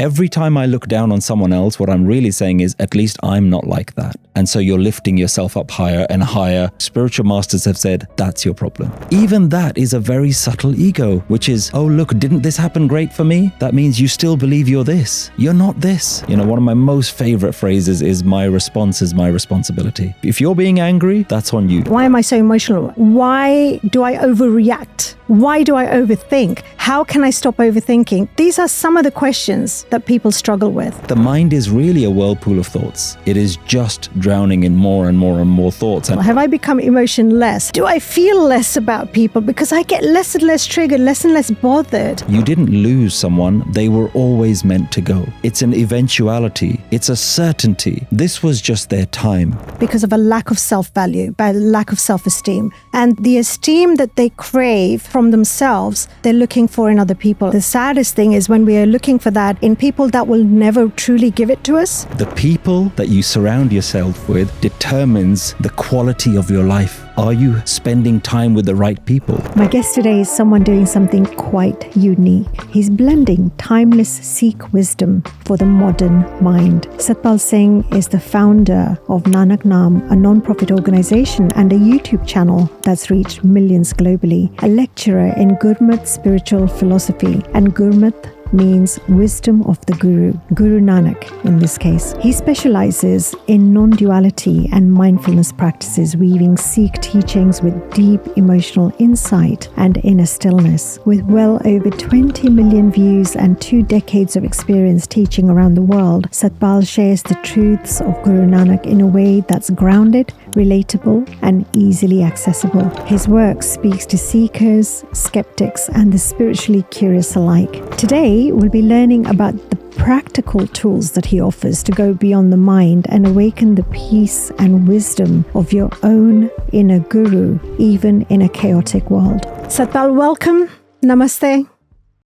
Every time I look down on someone else, what I'm really saying is, at least I'm not like that. And so you're lifting yourself up higher and higher. Spiritual masters have said, that's your problem. Even that is a very subtle ego, which is, oh, look, didn't this happen great for me? That means you still believe you're this. You're not this. You know, one of my most favorite phrases is, my response is my responsibility. If you're being angry, that's on you. Why am I so emotional? Why do I overreact? Why do I overthink? How can I stop overthinking? These are some of the questions that people struggle with. The mind is really a whirlpool of thoughts. It is just drowning in more and more and more thoughts. And have I become emotionless? Do I feel less about people because I get less and less triggered, less and less bothered? You didn't lose someone. They were always meant to go. It's an eventuality. It's a certainty. This was just their time. Because of a lack of self-value, by a lack of self-esteem. And the esteem that they crave from themselves, they're looking for in other people. The saddest thing is when we are looking for that in people that will never truly give it to us. The people that you surround yourself with determines the quality of your life. Are you spending time with the right people? My guest today is someone doing something quite unique. He's blending timeless Sikh wisdom for the modern mind. Satpal Singh is the founder of Nanak Naam, a non-profit organization and a YouTube channel that's reached millions globally, a lecturer in Gurmat spiritual philosophy, and Gurmat means wisdom of the Guru, Guru Nanak in this case. He specializes in non-duality and mindfulness practices, weaving Sikh teachings with deep emotional insight and inner stillness. With well over 20 million views and 2 decades of experience teaching around the world, Satpal shares the truths of Guru Nanak in a way that's grounded, relatable, and easily accessible. His work speaks to seekers, skeptics, and the spiritually curious alike. Today, we'll be learning about the practical tools that he offers to go beyond the mind and awaken the peace and wisdom of your own inner guru, even in a chaotic world. Satpal, welcome. Namaste.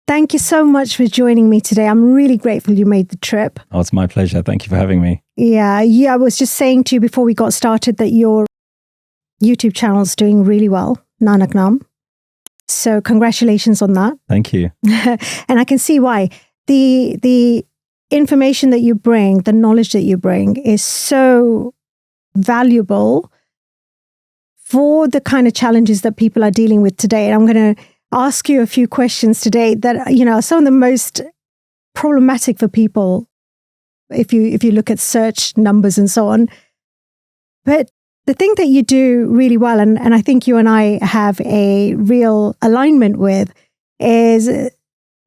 Thank you so much for joining me today. I'm really grateful you made the trip. Oh, it's my pleasure. Thank you for having me. Yeah, I was just saying to you before we got started that your YouTube channel is doing really well, Nanak Naam. So congratulations on that. Thank you. And I can see why. The information that you bring, the knowledge that you bring is so valuable for the kind of challenges that people are dealing with today. And I'm going to ask you a few questions today that, you know, are some of the most problematic for people if you look at search numbers and so on. But the thing that you do really well, and I think you and I have a real alignment with, is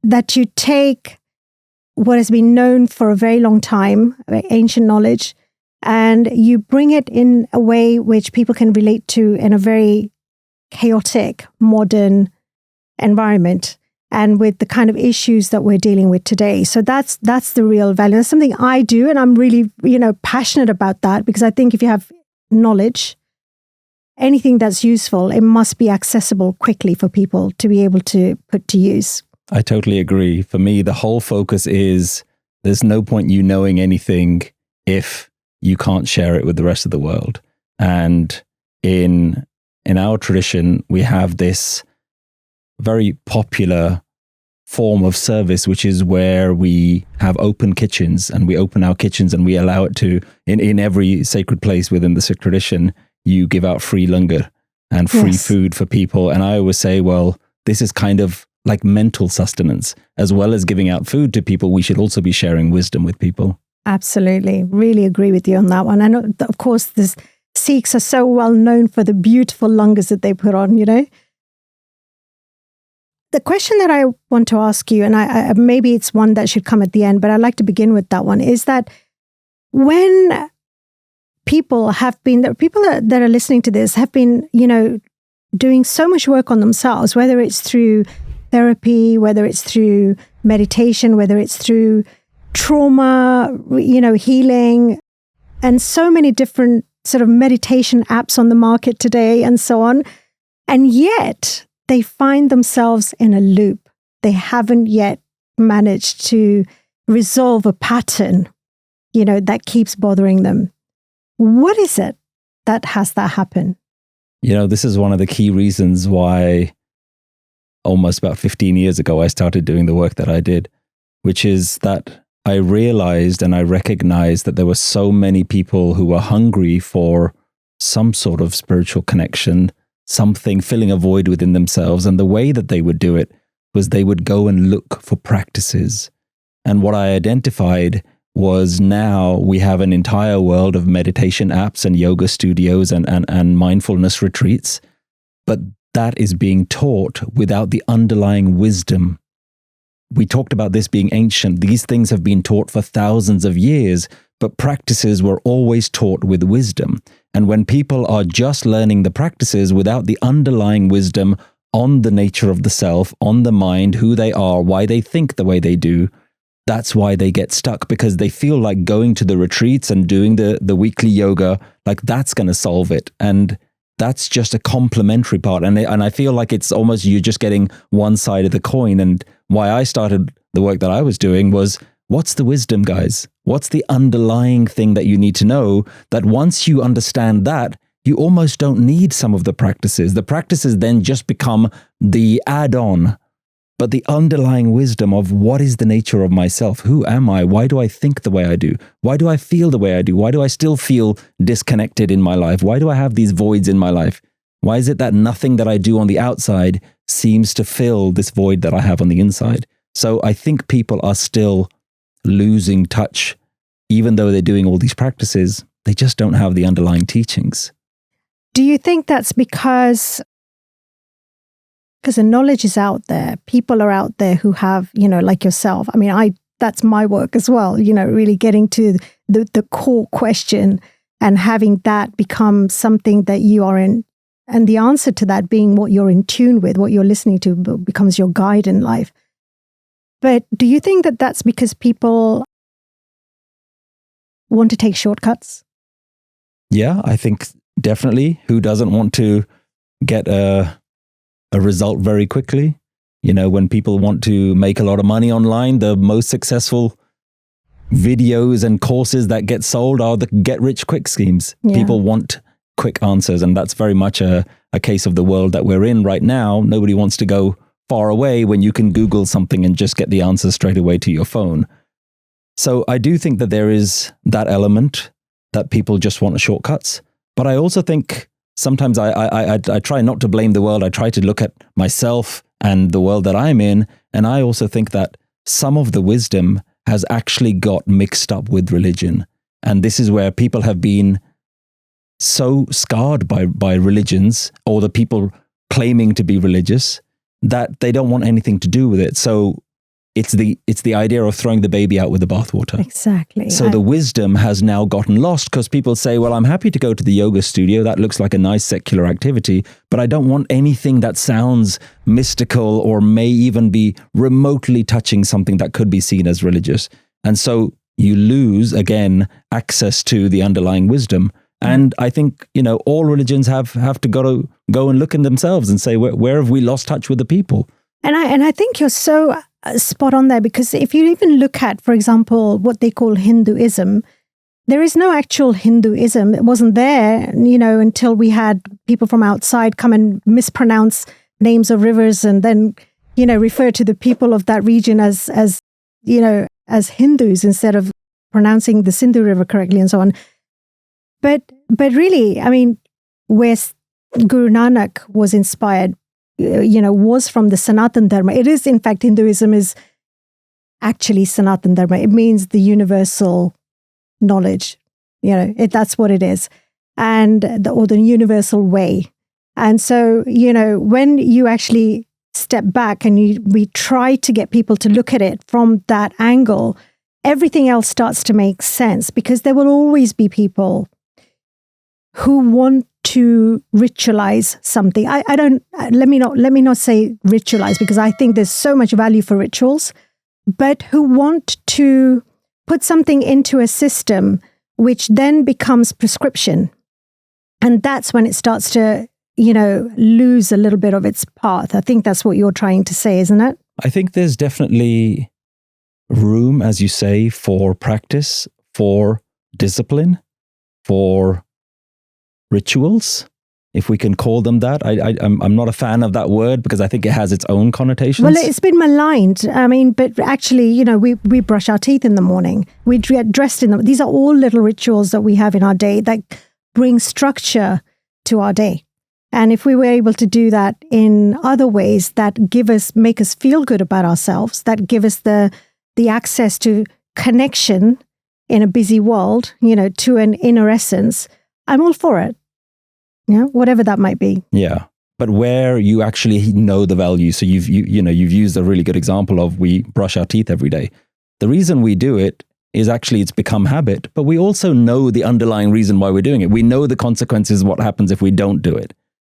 that you take what has been known for a very long time, ancient knowledge, and you bring it in a way which people can relate to in a very chaotic, modern environment and with the kind of issues that we're dealing with today. So that's the real value. That's something I do, and I'm really, passionate about that, because I think if you have knowledge, anything that's useful, it must be accessible quickly for people to be able to put to use. I totally agree. For me, the whole focus is there's no point you knowing anything if you can't share it with the rest of the world. And in our tradition, we have this very popular form of service, which is where we have open kitchens, and we open our kitchens and we allow it to, in every sacred place within the Sikh tradition, you give out free langar and free food for people. And I always say, well, this is kind of like mental sustenance. As well as giving out food to people, we should also be sharing wisdom with people. Absolutely. Really agree with you on that one. I know, of course, the Sikhs are so well known for the beautiful langars that they put on, The question that I want to ask you, and I maybe it's one that should come at the end, but I'd like to begin with that one, is that when people that are listening to this have been, doing so much work on themselves, whether it's through therapy, whether it's through meditation, whether it's through trauma, healing, and so many different sort of meditation apps on the market today and so on. And yet they find themselves in a loop. They haven't yet managed to resolve a pattern, that keeps bothering them. What is it that has that happen? This is one of the key reasons why almost about 15 years ago, I started doing the work that I did, which is that I realized and I recognized that there were so many people who were hungry for some sort of spiritual connection, something filling a void within themselves. And the way that they would do it was they would go and look for practices. And what I identified was now we have an entire world of meditation apps and yoga studios and mindfulness retreats, but that is being taught without the underlying wisdom. We talked about this being ancient. These things have been taught for thousands of years, but practices were always taught with wisdom. And when people are just learning the practices without the underlying wisdom on the nature of the self, on the mind, who they are, why they think the way they do, that's why they get stuck, because they feel like going to the retreats and doing the weekly yoga, like that's going to solve it. And that's just a complementary part. And I feel like it's almost you're just getting one side of the coin. And why I started the work that I was doing was, what's the wisdom, guys? What's the underlying thing that you need to know, that once you understand that, you almost don't need some of the practices. The practices then just become the add-on. But the underlying wisdom of what is the nature of myself? Who am I? Why do I think the way I do? Why do I feel the way I do? Why do I still feel disconnected in my life? Why do I have these voids in my life? Why is it that nothing that I do on the outside seems to fill this void that I have on the inside? So I think people are still losing touch, even though they're doing all these practices. They just don't have the underlying teachings. Do you think that's because the knowledge is out there? People are out there who have, like yourself. I mean, that's my work as well, really getting to the core question and having that become something that you are in. And the answer to that being what you're in tune with, what you're listening to becomes your guide in life. But do you think that that's because people want to take shortcuts? Yeah, I think definitely. Who doesn't want to get a result very quickly? When people want to make a lot of money online, the most successful videos and courses that get sold are the get rich quick schemes. Yeah. People want quick answers, and that's very much a case of the world that we're in right now. Nobody wants to go far away when you can Google something and just get the answer straight away to your phone. So I do think that there is that element that people just want shortcuts. But I also think sometimes I try not to blame the world. I try to look at myself and the world that I'm in. And I also think that some of the wisdom has actually got mixed up with religion. And this is where people have been so scarred by religions, or the people claiming to be religious, that they don't want anything to do with it. So it's the idea of throwing the baby out with the bathwater. Exactly. So the wisdom has now gotten lost because people say, well, I'm happy to go to the yoga studio. That looks like a nice secular activity, but I don't want anything that sounds mystical or may even be remotely touching something that could be seen as religious. And so you lose, again, access to the underlying wisdom. And I think, all religions have to go and look in themselves and say, where have we lost touch with the people? And I think you're so spot on there, because if you even look at, for example, what they call Hinduism, there is no actual Hinduism. It wasn't there, until we had people from outside come and mispronounce names of rivers and then, refer to the people of that region as Hindus instead of pronouncing the Sindhu River correctly and so on. But really, I mean, where Guru Nanak was inspired, was from the Sanatan Dharma. It is, in fact, Hinduism is actually Sanatan Dharma. It means the universal knowledge. That's what it is, or the universal way. And so, when you actually step back and we try to get people to look at it from that angle, everything else starts to make sense, because there will always be people who want to ritualize something. Let me not say ritualize, because I think there's so much value for rituals, but who want to put something into a system which then becomes prescription. And that's when it starts to, lose a little bit of its path. I think that's what you're trying to say, isn't it? I think there's definitely room, as you say, for practice, for discipline, for rituals. if we can call them that. I'm not a fan of that word because I think it has its own connotations. Well, it's been maligned. I mean, but actually, we brush our teeth in the morning. We get dressed in them. These are all little rituals that we have in our day that bring structure to our day. And if we were able to do that in other ways that make us feel good about ourselves, that give us the access to connection in a busy world, to an inner essence, I'm all for it. Whatever that might be. Yeah. But where you actually know the value. So you've used a really good example of we brush our teeth every day. The reason we do it is actually it's become habit, but we also know the underlying reason why we're doing it. We know the consequences of what happens if we don't do it.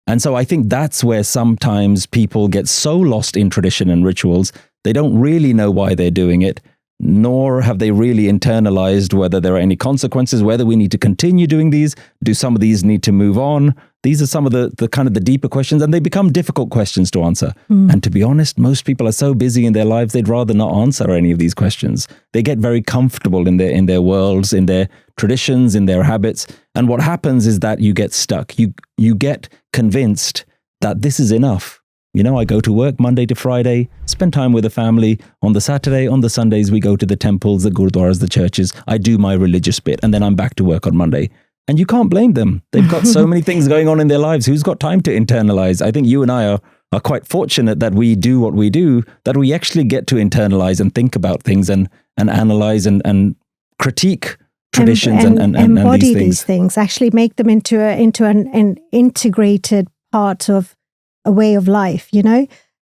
And so I think that's where sometimes people get so lost in tradition and rituals, they don't really know why they're doing it, nor have they really internalized whether there are any consequences, whether we need to continue doing these. Do some of these need to move on? These are some of the kind of the deeper questions, and they become difficult questions to answer. And to be honest, most people are so busy in their lives, they'd rather not answer any of these questions. They get very comfortable in their worlds, in their traditions, in their habits. And what happens is that you get stuck. You get convinced that this is enough. I go to work Monday to Friday, spend time with the family. On the Saturday, on the Sundays, we go to the temples, the gurdwaras, the churches. I do my religious bit, and then I'm back to work on Monday. And you can't blame them. They've got so many things going on in their lives. Who's got time to internalize? I think you and I are quite fortunate that we do what we do, that we actually get to internalize and think about things and analyze and critique traditions and embody these things, actually make them into an integrated part of a way of life, and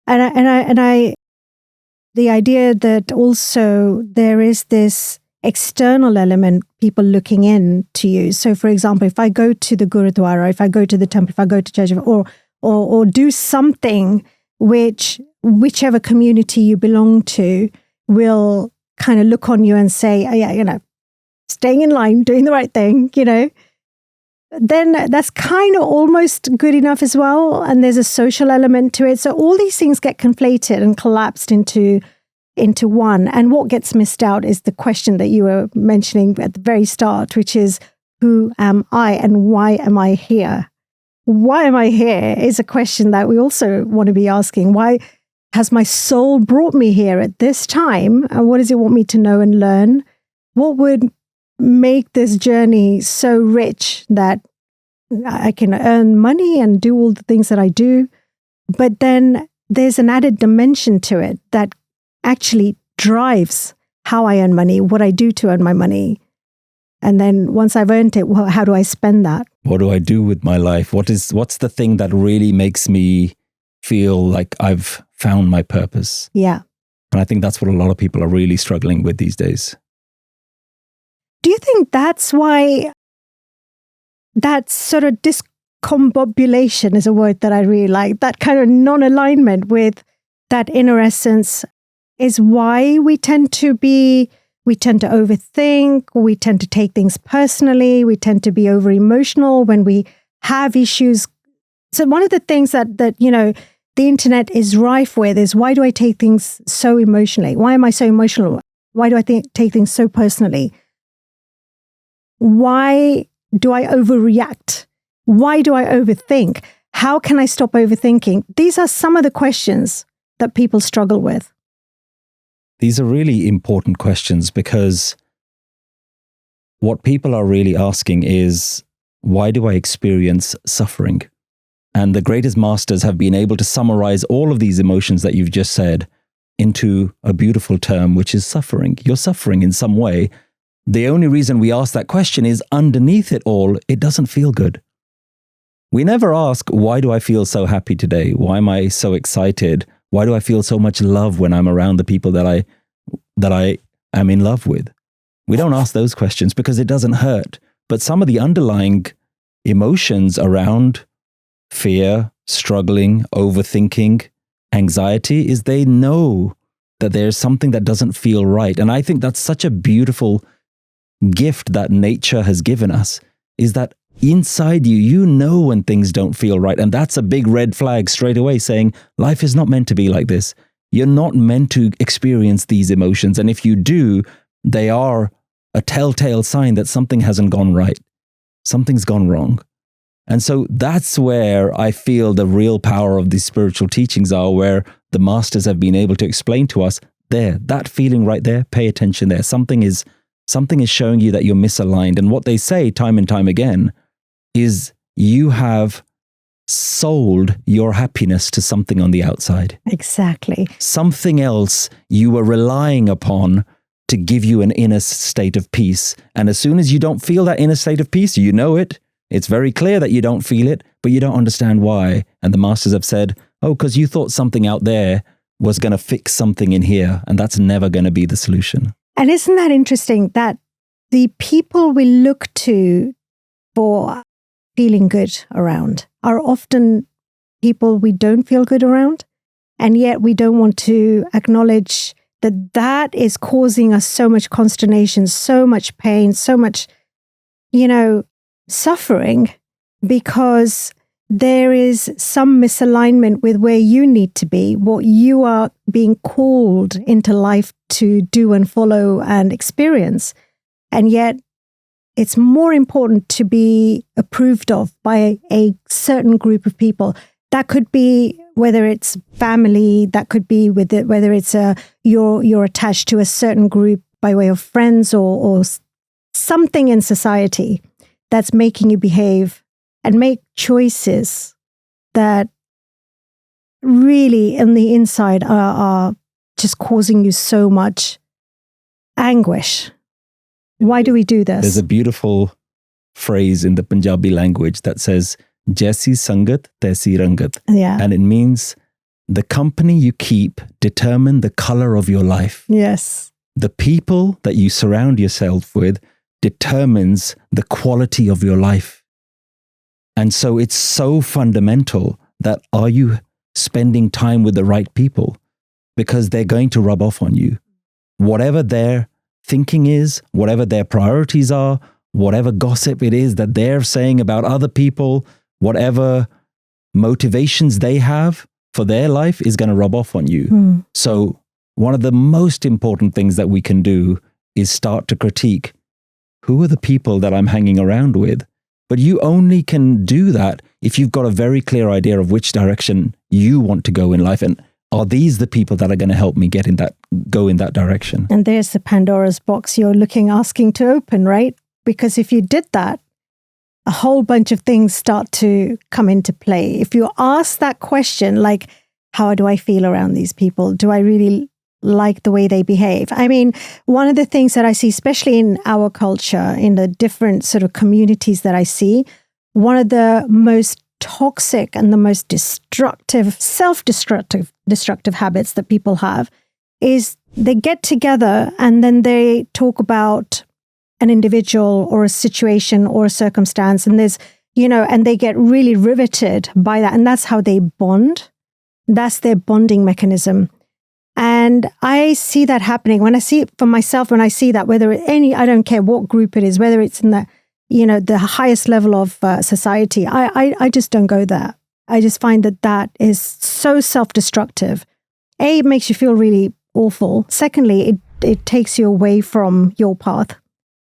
I the idea that also there is this external element, people looking in to you. So, for example, if I go to the Gurudwara, if I go to the temple, if I go to church, or do something whichever community you belong to will kind of look on you and say, oh, yeah, staying in line, doing the right thing, then that's kind of almost good enough as well. And there's a social element to it. So all these things get conflated and collapsed into one. And what gets missed out is the question that you were mentioning at the very start, which is, who am I and why am I here? Why am I here is a question that we also want to be asking. Why has my soul brought me here at this time? And what does it want me to know and learn? What would make this journey so rich that I can earn money and do all the things that I do? But then there's an added dimension to it that actually drives how I earn money, what I do to earn my money. And then once I've earned it, well, how do I spend that? What do I do with my life? What's the thing that really makes me feel like I've found my purpose? Yeah. And I think that's what a lot of people are really struggling with these days. Do you think that's why that sort of discombobulation is a word that I really like, that kind of non-alignment with that inner essence is why we tend to overthink, we tend to take things personally, we tend to be over emotional when we have issues. So one of the things that the internet is rife with is, why do I take things so emotionally? Why am I so emotional? Why do I take things so personally? Why do I overreact? Why do I overthink? How can I stop overthinking? These are some of the questions that people struggle with. These are really important questions, because what people are really asking is, why do I experience suffering? And the greatest masters have been able to summarize all of these emotions that you've just said into a beautiful term, which is suffering. You're suffering in some way. The only reason we ask that question is, underneath it all, it doesn't feel good. We never ask, why do I feel so happy today? Why am I so excited? Why do I feel so much love when I'm around the people that I am in love with? We don't ask those questions because it doesn't hurt. But some of the underlying emotions around fear, struggling, overthinking, anxiety, is they know that there's something that doesn't feel right. And I think that's such a beautiful gift that nature has given us, is that inside you know when things don't feel right. And that's a big red flag straight away, saying life is not meant to be like this. You're not meant to experience these emotions. And if you do, they are a telltale sign that something hasn't gone right. Something's gone wrong. And so that's where I feel the real power of these spiritual teachings are, where the masters have been able to explain to us, there, that feeling right there, pay attention there. Something is showing you that you're misaligned. And what they say time and time again is you have sold your happiness to something on the outside. Exactly. Something else you were relying upon to give you an inner state of peace. And as soon as you don't feel that inner state of peace, you know it. It's very clear that you don't feel it, but you don't understand why. And the masters have said, oh, because you thought something out there was going to fix something in here, and that's never going to be the solution. And isn't that interesting that the people we look to for feeling good around are often people we don't feel good around, and yet we don't want to acknowledge that that is causing us so much consternation, so much pain, so much, suffering, because there is some misalignment with where you need to be, what you are being called into life to do and follow and experience. And yet it's more important to be approved of by a certain group of people. That could be whether it's family, that could be whether it's you're attached to a certain group by way of friends or something in society that's making you behave and make choices that really in the inside are just causing you so much anguish. Why do we do this? There's a beautiful phrase in the Punjabi language that says, Jaisi sangat, taisi rangat. Yeah. And it means the company you keep determine the color of your life. Yes. The people that you surround yourself with determines the quality of your life. And so it's so fundamental that are you spending time with the right people? Because they're going to rub off on you. Whatever their thinking is, whatever their priorities are, whatever gossip it is that they're saying about other people, whatever motivations they have for their life is going to rub off on you. So one of the most important things that we can do is start to critique, who are the people that I'm hanging around with? But you only can do that if you've got a very clear idea of which direction you want to go in life. And are these the people that are going to help me go in that direction? And there's the Pandora's box you're asking to open, right? Because if you did that, a whole bunch of things start to come into play. If you ask that question, like, how do I feel around these people? Do I really like the way they behave? I mean, one of the things that I see, especially in our culture, in the different sort of communities that I see, one of the most toxic and the most destructive, self-destructive habits that people have is they get together and then they talk about an individual or a situation or a circumstance, and there's, and they get really riveted by that, and that's how they bond. That's their bonding mechanism. And I see that happening when I see it for myself, when I see that, I don't care what group it is, whether it's in the highest level of society, I just don't go there. I just find that is so self-destructive. A, it makes you feel really awful. Secondly, it takes you away from your path,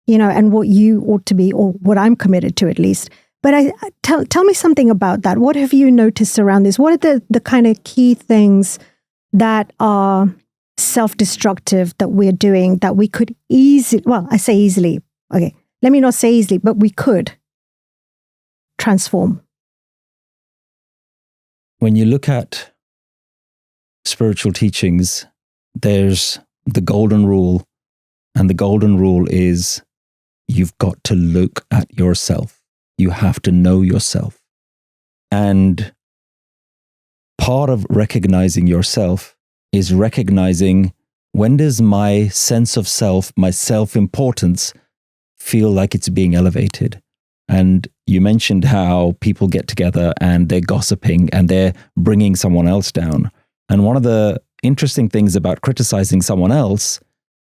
and what you ought to be, or what I'm committed to at least. But tell me something about that. What have you noticed around this? What are the kind of key things that are self-destructive that we're doing that we could I say easily, okay, let me not say easily, but we could transform? When you look at spiritual teachings, there's the golden rule, and the golden rule is you've got to look at yourself. You have to know yourself. And part of recognizing yourself is recognizing, when does my sense of self, my self-importance, feel like it's being elevated? And you mentioned how people get together and they're gossiping and they're bringing someone else down. And one of the interesting things about criticizing someone else,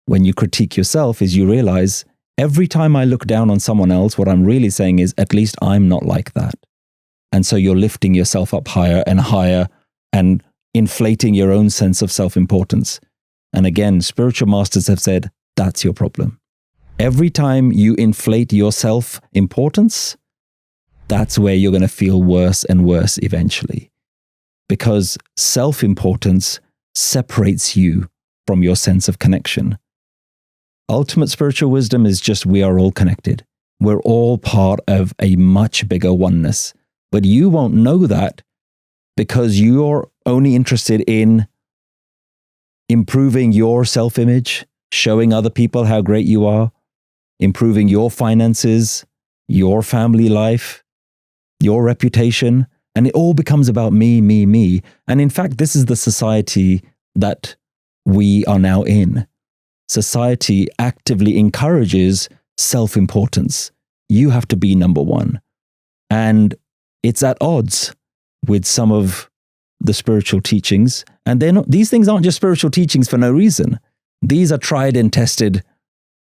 when you critique yourself, is you realize every time I look down on someone else, what I'm really saying is, at least I'm not like that. And so you're lifting yourself up higher and inflating your own sense of self-importance. And again, spiritual masters have said, that's your problem. Every time you inflate your self-importance, that's where you're going to feel worse and worse eventually. Because self-importance separates you from your sense of connection. Ultimate spiritual wisdom is just we are all connected. We're all part of a much bigger oneness. But you won't know that because you're only interested in improving your self-image, showing other people how great you are, improving your finances, your family life, your reputation, and it all becomes about me, me, me. And in fact, this is the society that we are now in. Society actively encourages self-importance. You have to be number one. And it's at odds with some of the spiritual teachings. And these things aren't just spiritual teachings for no reason. These are tried and tested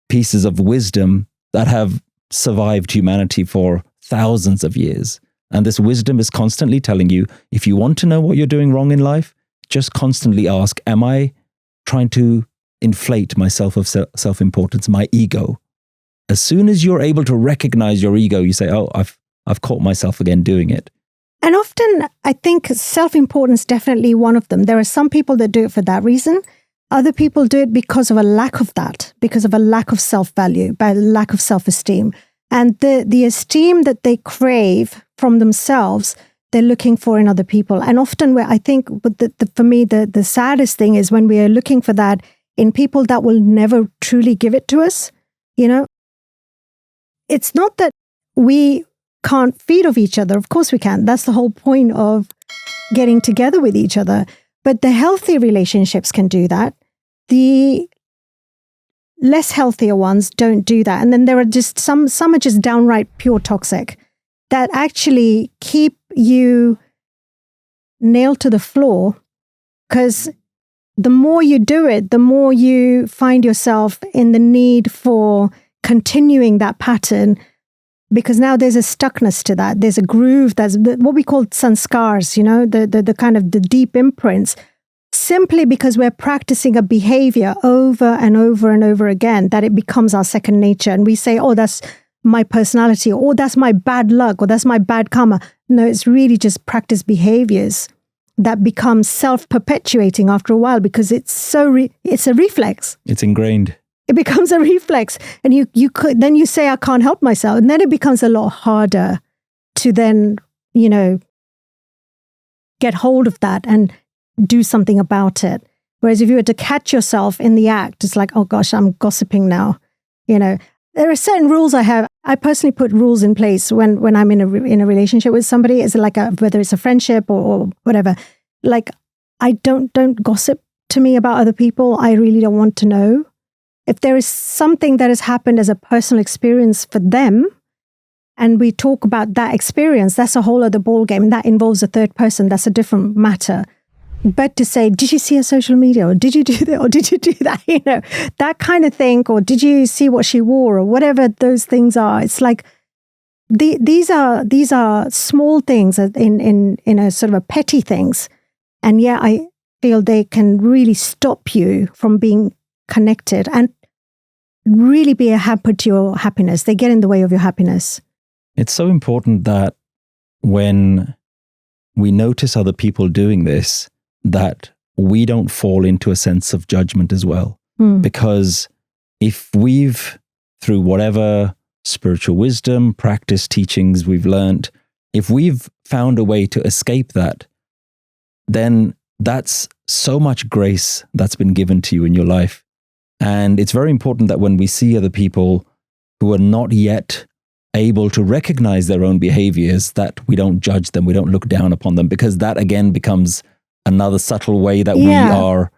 pieces of wisdom that have survived humanity for thousands of years. And this wisdom is constantly telling you, if you want to know what you're doing wrong in life, just constantly ask, am I trying to inflate my self-importance, my ego? As soon as you're able to recognize your ego, you say, oh, I've caught myself again doing it. And often, I think self-importance is definitely one of them. There are some people that do it for that reason. Other people do it because of a lack of that, because of a lack of self-value, by a lack of self-esteem. And the esteem that they crave from themselves, they're looking for in other people. And often, where I think, for me, the saddest thing is when we are looking for that in people that will never truly give it to us. You know, it's not that we can't feed off each other. Of course we can. That's the whole point of getting together with each other. But the healthy relationships can do that. The less healthier ones don't do that. And then there are just some are just downright pure toxic that actually keep you nailed to the floor, because the more you do it, the more you find yourself in the need for continuing that pattern, because now there's a stuckness to that. There's a groove. That's what we call sanskars, you know, the kind of the deep imprints, simply because we're practicing a behavior over and over and over again, that it becomes our second nature. And we say, oh, that's my personality, or that's my bad luck, or that's my bad karma. No, it's really just practice behaviors that become self-perpetuating after a while, because it's it's a reflex. It's ingrained. It becomes a reflex, and then you say, I can't help myself. And then it becomes a lot harder to then, you know, get hold of that and do something about it. Whereas if you were to catch yourself in the act, it's like, oh gosh, I'm gossiping now. You know, there are certain rules I have. I personally put rules in place when I'm in a relationship with somebody. Is like whether it's a friendship or whatever. Like, I don't gossip to me about other people. I really don't want to know. If there is something that has happened as a personal experience for them, and we talk about that experience, that's a whole other ballgame, and that involves a third person. That's a different matter. But to say, did you see her social media, or did you do that, or did you do that? You know, that kind of thing, or did you see what she wore, or whatever those things are. It's like these are small things in a sort of a petty things, and yeah, I feel they can really stop you from being connected and really be a hamper to your happiness. They get in the way of your happiness. It's so important that when we notice other people doing this, that we don't fall into a sense of judgment as well. Because if we've, through whatever spiritual wisdom, practice, teachings we've learned, if we've found a way to escape that, then that's so much grace that's been given to you in your life. And it's very important that when we see other people who are not yet able to recognize their own behaviors, that we don't judge them, we don't look down upon them, because that again becomes another subtle way that we are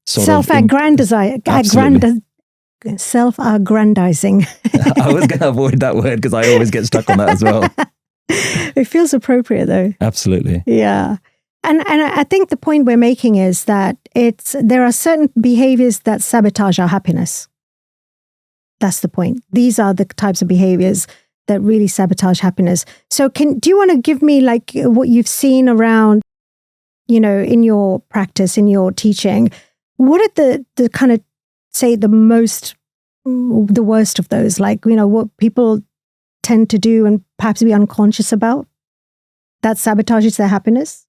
self-aggrandizing. I was going to avoid that word because I always get stuck on that as well. It feels appropriate though. Absolutely. Yeah. And I think the point we're making is that there are certain behaviors that sabotage our happiness. That's the point. These are the types of behaviors that really sabotage happiness. So do you want to give me like what you've seen around, you know, in your practice, in your teaching? What are the kind of, say, the worst of those? Like, you know, what people tend to do and perhaps be unconscious about that sabotages their happiness?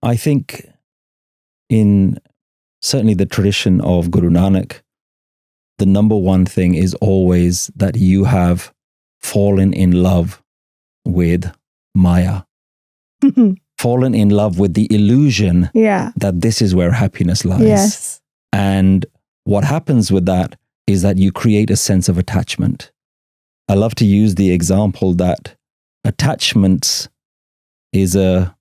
I think in certainly the tradition of Guru Nanak, the number one thing is always that you have fallen in love with Maya, fallen in love with the illusion that this is where happiness lies. Yes. And what happens with that is that you create a sense of attachment. I love to use the example that attachments is a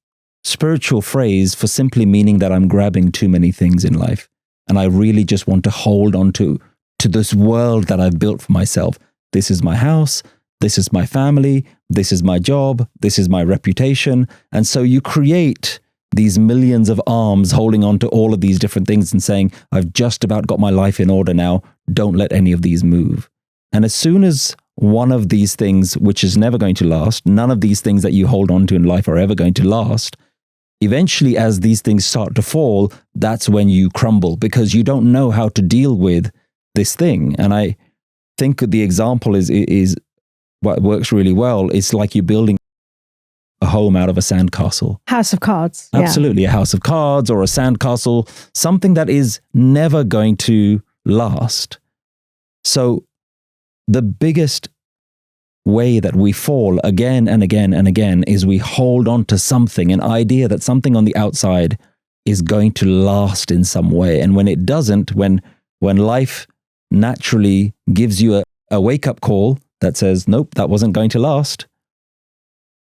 spiritual phrase for simply meaning that I'm grabbing too many things in life. And I really just want to hold on to this world that I've built for myself. This is my house. This is my family. This is my job. This is my reputation. And so you create these millions of arms holding on to all of these different things and saying, I've just about got my life in order now. Don't let any of these move. And as soon as one of these things, which is never going to last, none of these things that you hold on to in life are ever going to last. Eventually, as these things start to fall, that's when you crumble because you don't know how to deal with this thing. And I think the example is what works really well. It's like you're building a home out of a sandcastle. House of cards. Absolutely. A house of cards or a sandcastle, something that is never going to last. So the biggest way that we fall again and again and again is we hold on to something, an idea that something on the outside is going to last in some way. And when it doesn't, when life naturally gives you a wake-up call that says, nope, that wasn't going to last,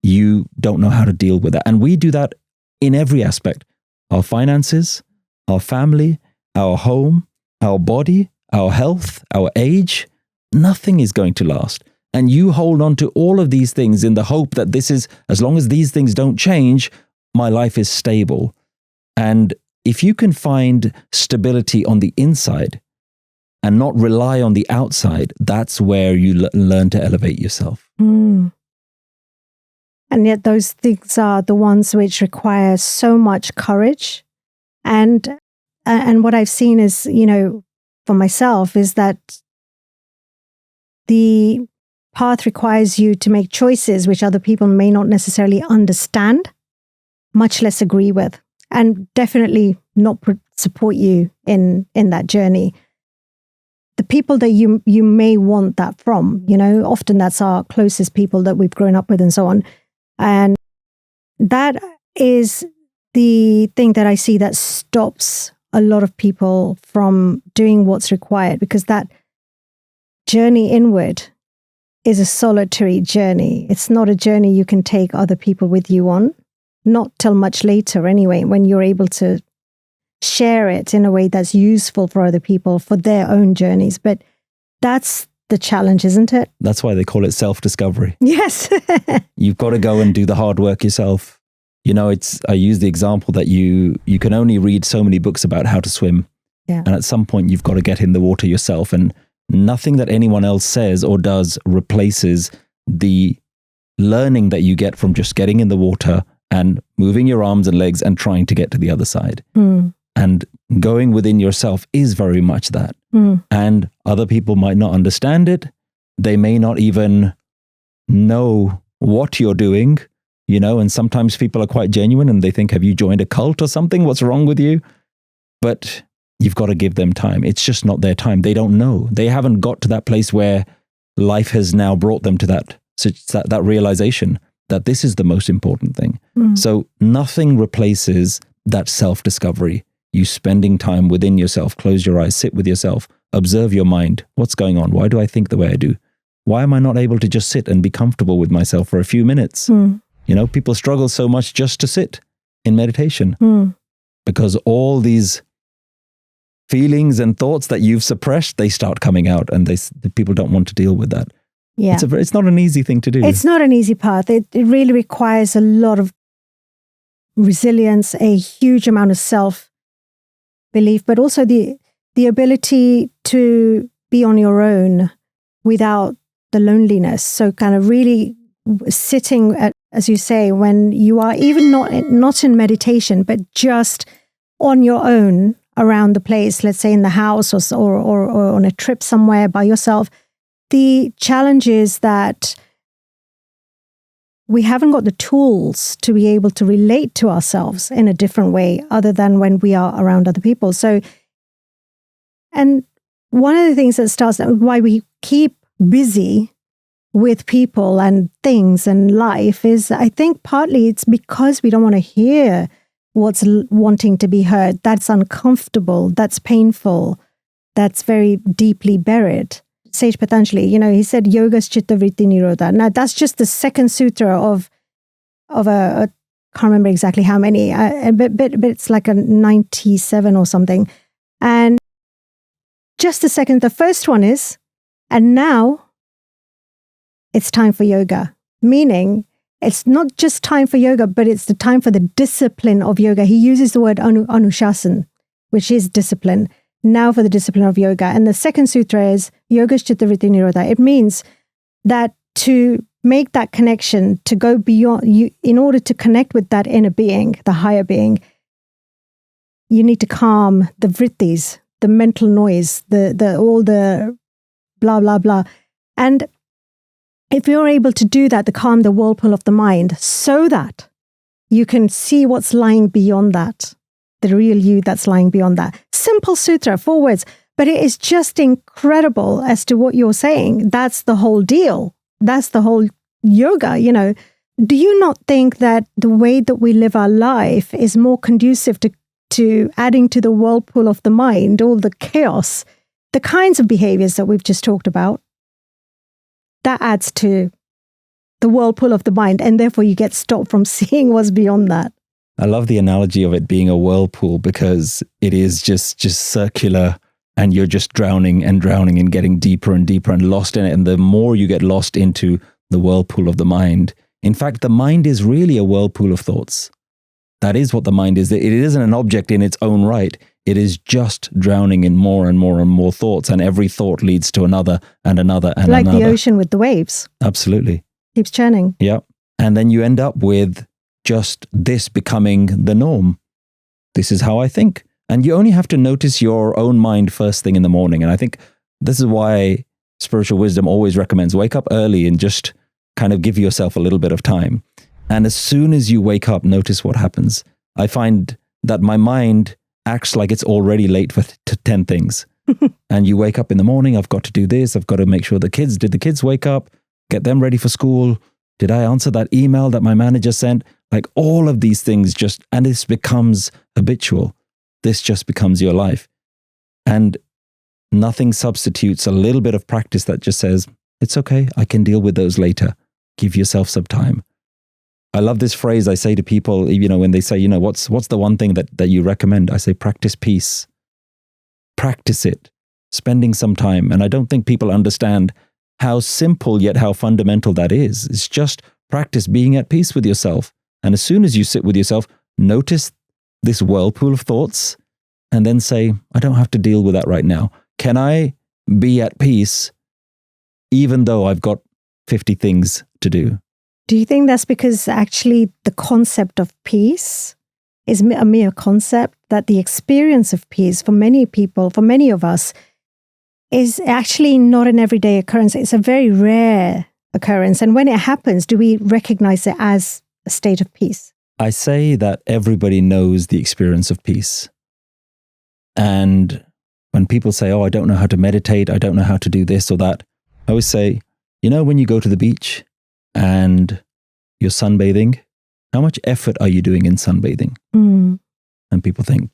you don't know how to deal with that. And we do that in every aspect. Our finances, our family, our home, our body, our health, our age, nothing is going to last. And you hold on to all of these things in the hope that this is, as long as these things don't change, my life is stable. And if you can find stability on the inside and not rely on the outside, that's where you learn to elevate yourself. And yet those things are the ones which require so much courage. And what I've seen is, for myself, is that the path requires you to make choices which other people may not necessarily understand, much less agree with, and definitely not support you in that journey. The people that you may want that from, often that's our closest people that we've grown up with and so on. And that is the thing that I see that stops a lot of people from doing what's required, because that journey inward is a solitary journey. It's not a journey you can take other people with you on, not till much later anyway, when you're able to share it in a way that's useful for other people for their own journeys. But that's the challenge, isn't it? That's why they call it self-discovery. Yes. You've got to go and do the hard work yourself. I use the example that you can only read so many books about how to swim. Yeah. And at some point you've got to get in the water yourself, and nothing that anyone else says or does replaces the learning that you get from just getting in the water and moving your arms and legs and trying to get to the other side. And going within yourself is very much that. And other people might not understand it. They may not even know what you're doing, and sometimes people are quite genuine and they think, have you joined a cult or something? What's wrong with you? But you've got to give them time. It's just not their time. They don't know. They haven't got to that place where life has now brought them to that realization that this is the most important thing. So nothing replaces that self-discovery. You spending time within yourself, close your eyes, sit with yourself, observe your mind. What's going on? Why do I think the way I do? Why am I not able to just sit and be comfortable with myself for a few minutes? People struggle so much just to sit in meditation because all these feelings and thoughts that you've suppressed, they start coming out, and the people don't want to deal with that. Yeah. It's not an easy thing to do. It's not an easy path. It really requires a lot of resilience, a huge amount of self-belief, but also the ability to be on your own without the loneliness. So kind of really sitting at, as you say, when you are even not in meditation, but just on your own around the place, let's say in the house or on a trip somewhere by yourself, the challenge is that we haven't got the tools to be able to relate to ourselves in a different way other than when we are around other people. So, and one of the things that starts, why we keep busy with people and things and life is, I think partly it's because we don't want to hear what's wanting to be heard. That's uncomfortable, that's painful, that's very deeply buried. Sage Patanjali, he said, Yoga's Chitta Vritti Nirodha. Now, that's just the second sutra of a can't remember exactly how many, but it's like a 97 or something. And just a second, the first one is, and now it's time for yoga. Meaning, it's not just time for yoga, but it's the time for the discipline of yoga. He uses the word anushasan, which is discipline. Now for the discipline of yoga. And the second sutra is Yoga's Chitta Vritti Nirodha. It means that to make that connection, to go beyond, in order to connect with that inner being, the higher being, you need to calm the vrittis, the mental noise, the all the blah, blah, blah. And if you're able to do that, to calm the whirlpool of the mind so that you can see what's lying beyond that, the real you that's lying beyond that. Simple sutra, 4 words, but it is just incredible as to what you're saying. That's the whole deal. That's the whole yoga, Do you not think that the way that we live our life is more conducive to adding to the whirlpool of the mind, all the chaos, the kinds of behaviors that we've just talked about? That adds to the whirlpool of the mind, and therefore you get stopped from seeing what's beyond that. I love the analogy of it being a whirlpool because it is just circular and you're just drowning and getting deeper and deeper and lost in it. And the more you get lost into the whirlpool of the mind, in fact, the mind is really a whirlpool of thoughts. That is what the mind is. It isn't an object in its own right. It is just drowning in more and more and more thoughts. And every thought leads to another and another and like another. Like the ocean with the waves. Absolutely. Keeps churning. Yeah. And then you end up with just this becoming the norm. This is how I think. And you only have to notice your own mind first thing in the morning. And I think this is why spiritual wisdom always recommends wake up early and just kind of give yourself a little bit of time. And as soon as you wake up, notice what happens. I find that my mind acts like it's already late for 10 things. And you wake up in the morning, I've got to do this. I've got to make sure did the kids wake up, get them ready for school? Did I answer that email that my manager sent? Like all of these things and this becomes habitual. This just becomes your life. And nothing substitutes a little bit of practice that just says, it's okay, I can deal with those later. Give yourself some time. I love this phrase I say to people, when they say, what's the one thing that you recommend? I say, practice peace. Practice it, spending some time. And I don't think people understand how simple yet how fundamental that is. It's just practice being at peace with yourself. And as soon as you sit with yourself, notice this whirlpool of thoughts and then say, I don't have to deal with that right now. Can I be at peace even though I've got 50 things to do? Do you think that's because actually the concept of peace is a mere concept, that the experience of peace for many people, for many of us, is actually not an everyday occurrence? It's a very rare occurrence. And when it happens, do we recognize it as a state of peace? I say that everybody knows the experience of peace. And when people say, I don't know how to meditate, I don't know how to do this or that, I always say, when you go to the beach and you're sunbathing, how much effort are you doing in sunbathing? Mm. And people think,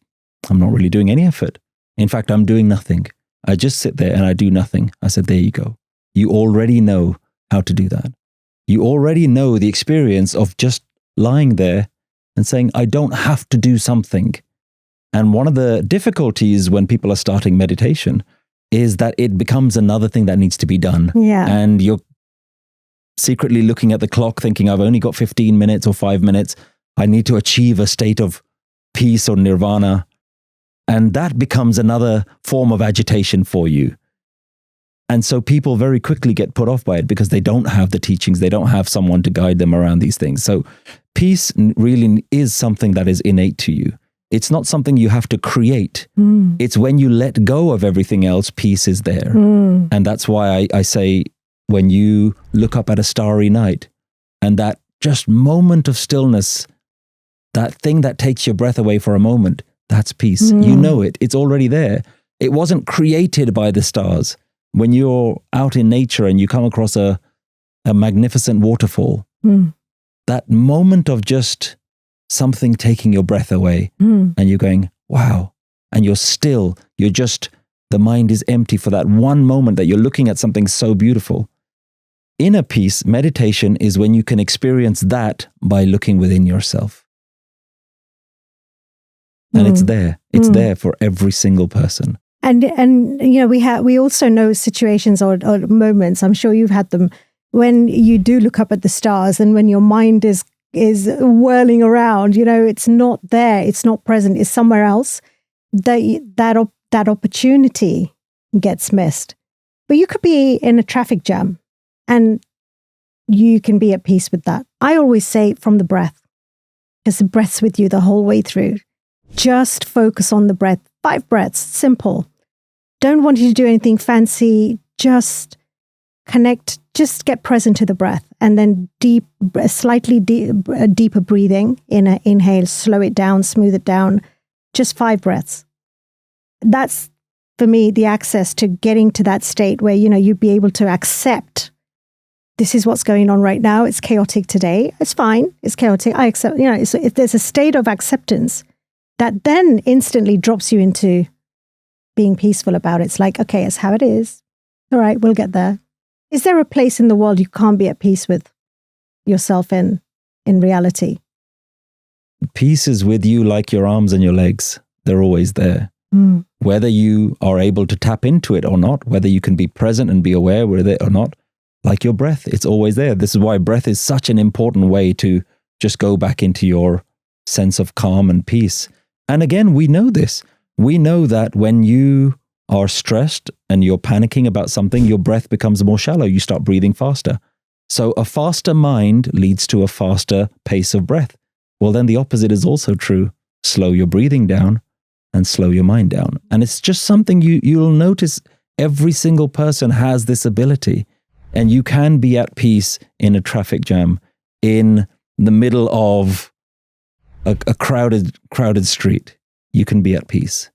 I'm not really doing any effort. In fact, I'm doing nothing. I just sit there and I do nothing. I said, there you go. You already know how to do that. You already know the experience of just lying there and saying, I don't have to do something. And one of the difficulties when people are starting meditation is that it becomes another thing that needs to be done. Yeah. And you're secretly looking at the clock thinking, I've only got 15 minutes or 5 minutes. I need to achieve a state of peace or nirvana. And that becomes another form of agitation for you. And so people very quickly get put off by it because they don't have the teachings. They don't have someone to guide them around these things. So peace really is something that is innate to you. It's not something you have to create. It's when you let go of everything else, peace is there. And that's why I say, when you look up at a starry night and that just moment of stillness, that thing that takes your breath away for a moment, that's peace. You know it. It's already there. It wasn't created by the stars. When you're out in nature and you come across a magnificent waterfall, that moment of just something taking your breath away and you're going, wow. And you're still, the mind is empty for that one moment that you're looking at something so beautiful. Inner peace, meditation, is when you can experience that by looking within yourself. And it's there. It's there for every single person. And you know, we also know situations or moments, I'm sure you've had them, when you do look up at the stars and when your mind is whirling around, you know, it's not there, it's not present, it's somewhere else. That opportunity gets missed. But you could be in a traffic jam and you can be at peace with that. I always say from the breath, because the breath's with you the whole way through. Just focus on the breath. 5 breaths, simple. Don't want you to do anything fancy. Just connect, just get present to the breath. And then slightly deeper breathing. Inhale, slow it down, smooth it down. Just 5 breaths. That's, for me, the access to getting to that state where, you know, you'd be able to accept this is what's going on right now. It's chaotic today. It's fine. It's chaotic. I accept, you know, if there's a state of acceptance, that then instantly drops you into being peaceful about it. It's like, okay, it's how it is. All right, we'll get there. Is there a place in the world you can't be at peace with yourself in reality? Peace is with you like your arms and your legs. They're always there. Whether you are able to tap into it or not, whether you can be present and be aware with it or not, like your breath, it's always there. This is why breath is such an important way to just go back into your sense of calm and peace. And again, we know this. We know that when you are stressed and you're panicking about something, your breath becomes more shallow. You start breathing faster. So a faster mind leads to a faster pace of breath. Well, then the opposite is also true. Slow your breathing down and slow your mind down. And it's just something you'll notice every single person has this ability. And you can be at peace in a traffic jam, in the middle of a crowded street. You can be at peace.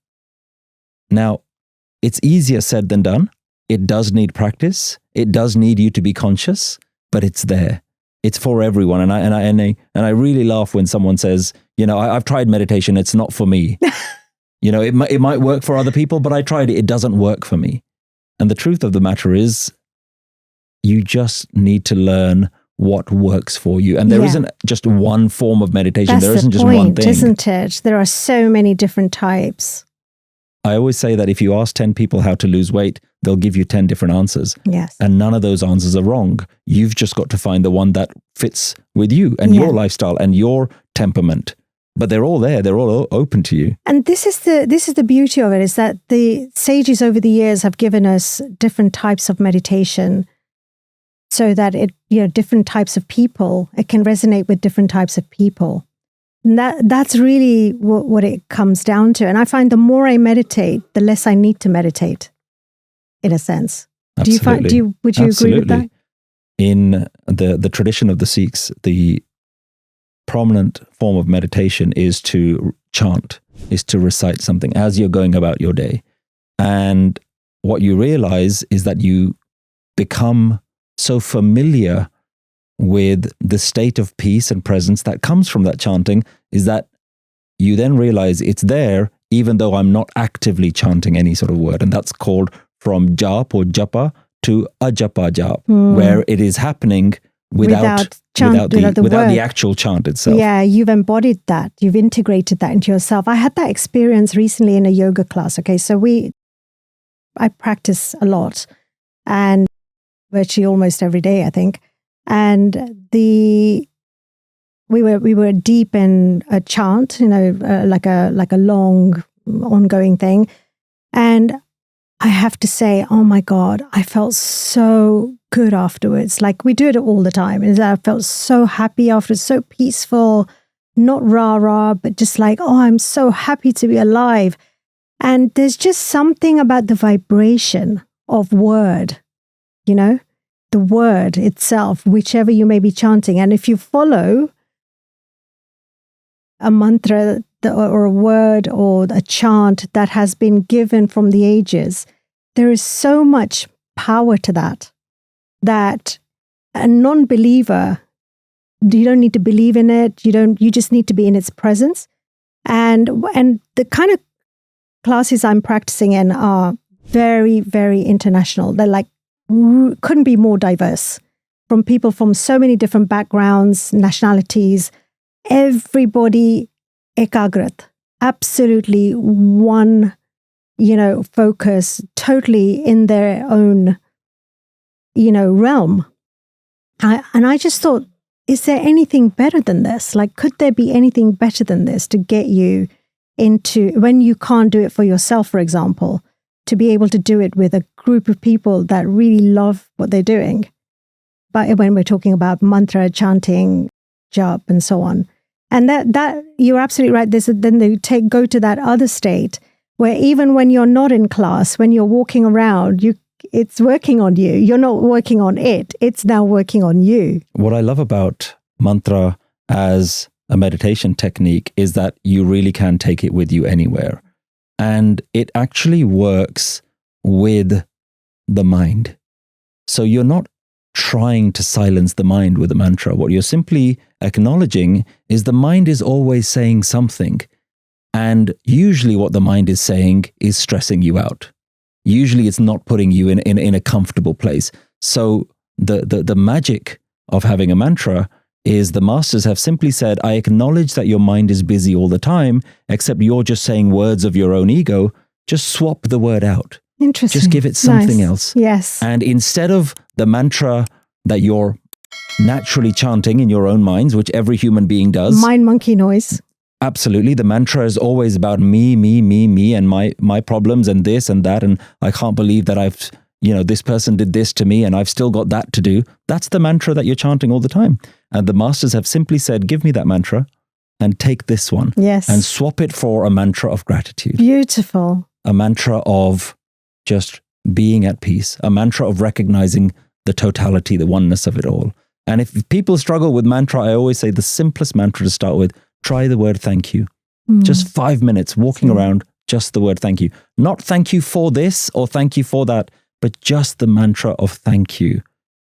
Now, it's easier said than done. It does need practice. It does need you to be conscious, but it's there. It's for everyone. And I really laugh when someone says, you know, I've tried meditation. It's not for me. You know, it might work for other people, but I tried it. It doesn't work for me. And the truth of the matter is, you just need to learn what works for you. And there isn't just one form of meditation. That's there isn't the just point, one thing. Isn't it? There are so many different types. I always say that if you ask 10 people how to lose weight, they'll give you 10 different answers. Yes. And none of those answers are wrong. You've just got to find the one that fits with you and your lifestyle and your temperament. But they're all there. They're all open to you. And this is the beauty of it, is that the sages over the years have given us different types of meditation, so that different types of people, it can resonate with different types of people. And that's really what it comes down to. And I find the more I meditate, the less I need to meditate, in a sense. Absolutely. Would you agree with that? In the tradition of the Sikhs, the prominent form of meditation is to chant, is to recite something as you're going about your day. And what you realize is that you become so familiar with the state of peace and presence that comes from that chanting, is that you then realize it's there even though I'm not actively chanting any sort of word. And that's called from jaap or japa to ajapa jaap, where it is happening without the actual chant itself. Yeah, you've embodied that. You've integrated that into yourself. I had that experience recently in a yoga class. Okay, so I practice a lot, and virtually almost every day, I think. And we were deep in a chant, like a long ongoing thing. And I have to say, oh my God, I felt so good afterwards. Like, we do it all the time. And I felt so happy afterwards, so peaceful. not rah-rah, but just like, oh, I'm so happy to be alive. And there's just something about the vibration of word, you know, the word itself, whichever you may be chanting. And if you follow a mantra or a word or a chant that has been given from the ages, there is so much power to that a non-believer, you don't need to believe in it. You just need to be in its presence. And the kind of classes I'm practicing in are very, very international. They're like, couldn't be more diverse, from people from so many different backgrounds, nationalities, everybody ekagrat, absolutely one, focus, totally in their own, realm. And I just thought, is there anything better than this? Like, could there be anything better than this to get you into, when you can't do it for yourself, for example, to be able to do it with a group of people that really love what they're doing? But when we're talking about mantra, chanting, jaap, and so on. And that you're absolutely right. Then they go to that other state where even when you're not in class, when you're walking around, it's working on you. You're not working on it. It's now working on you. What I love about mantra as a meditation technique is that you really can take it with you anywhere. And it actually works with the mind. So you're not trying to silence the mind with a mantra. What you're simply acknowledging is the mind is always saying something. And usually what the mind is saying is stressing you out. Usually it's not putting you in a comfortable place. So the magic of having a mantra is the masters have simply said, I acknowledge that your mind is busy all the time, except you're just saying words of your own ego. Just swap the word out. Interesting. Just give it something else. Yes. And instead of the mantra that you're naturally chanting in your own minds, which every human being does. Mind monkey noise. Absolutely. The mantra is always about me, and my problems and this and that. And I can't believe that this person did this to me and I've still got that to do. That's the mantra that you're chanting all the time. And the masters have simply said, give me that mantra and take this one. Yes. And swap it for a mantra of gratitude. Beautiful. A mantra of just being at peace. A mantra of recognizing the totality, the oneness of it all. And if people struggle with mantra, I always say the simplest mantra to start with, try the word thank you. Just 5 minutes walking around, just the word thank you. Not thank you for this or thank you for that, but just the mantra of thank you.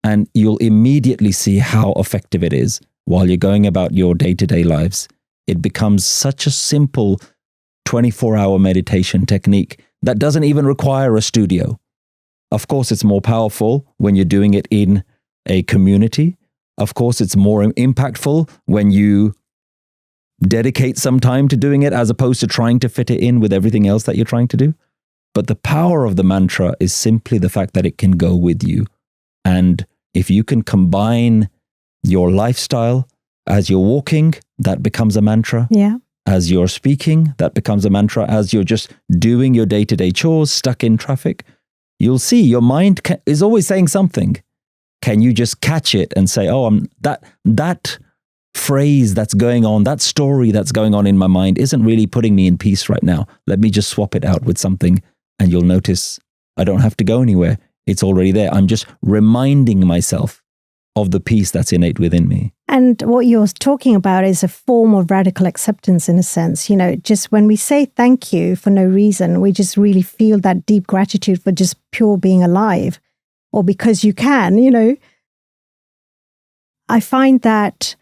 And you'll immediately see how effective it is while you're going about your day-to-day lives. It becomes such a simple 24-hour meditation technique that doesn't even require a studio. Of course, it's more powerful when you're doing it in a community. Of course, it's more impactful when you dedicate some time to doing it as opposed to trying to fit it in with everything else that you're trying to do. But the power of the mantra is simply the fact that it can go with you. And if you can combine your lifestyle as you're walking, that becomes a mantra. Yeah. As you're speaking, that becomes a mantra. As you're just doing your day-to-day chores, stuck in traffic, you'll see your mind is always saying something. Can you just catch it and say, oh, that phrase that's going on, that story that's going on in my mind isn't really putting me in peace right now. Let me just swap it out with something. And you'll notice I don't have to go anywhere. It's already there. I'm just reminding myself of the peace that's innate within me. And what you're talking about is a form of radical acceptance in a sense. Just when we say thank you for no reason, we just really feel that deep gratitude for just pure being alive, or because you can, I find that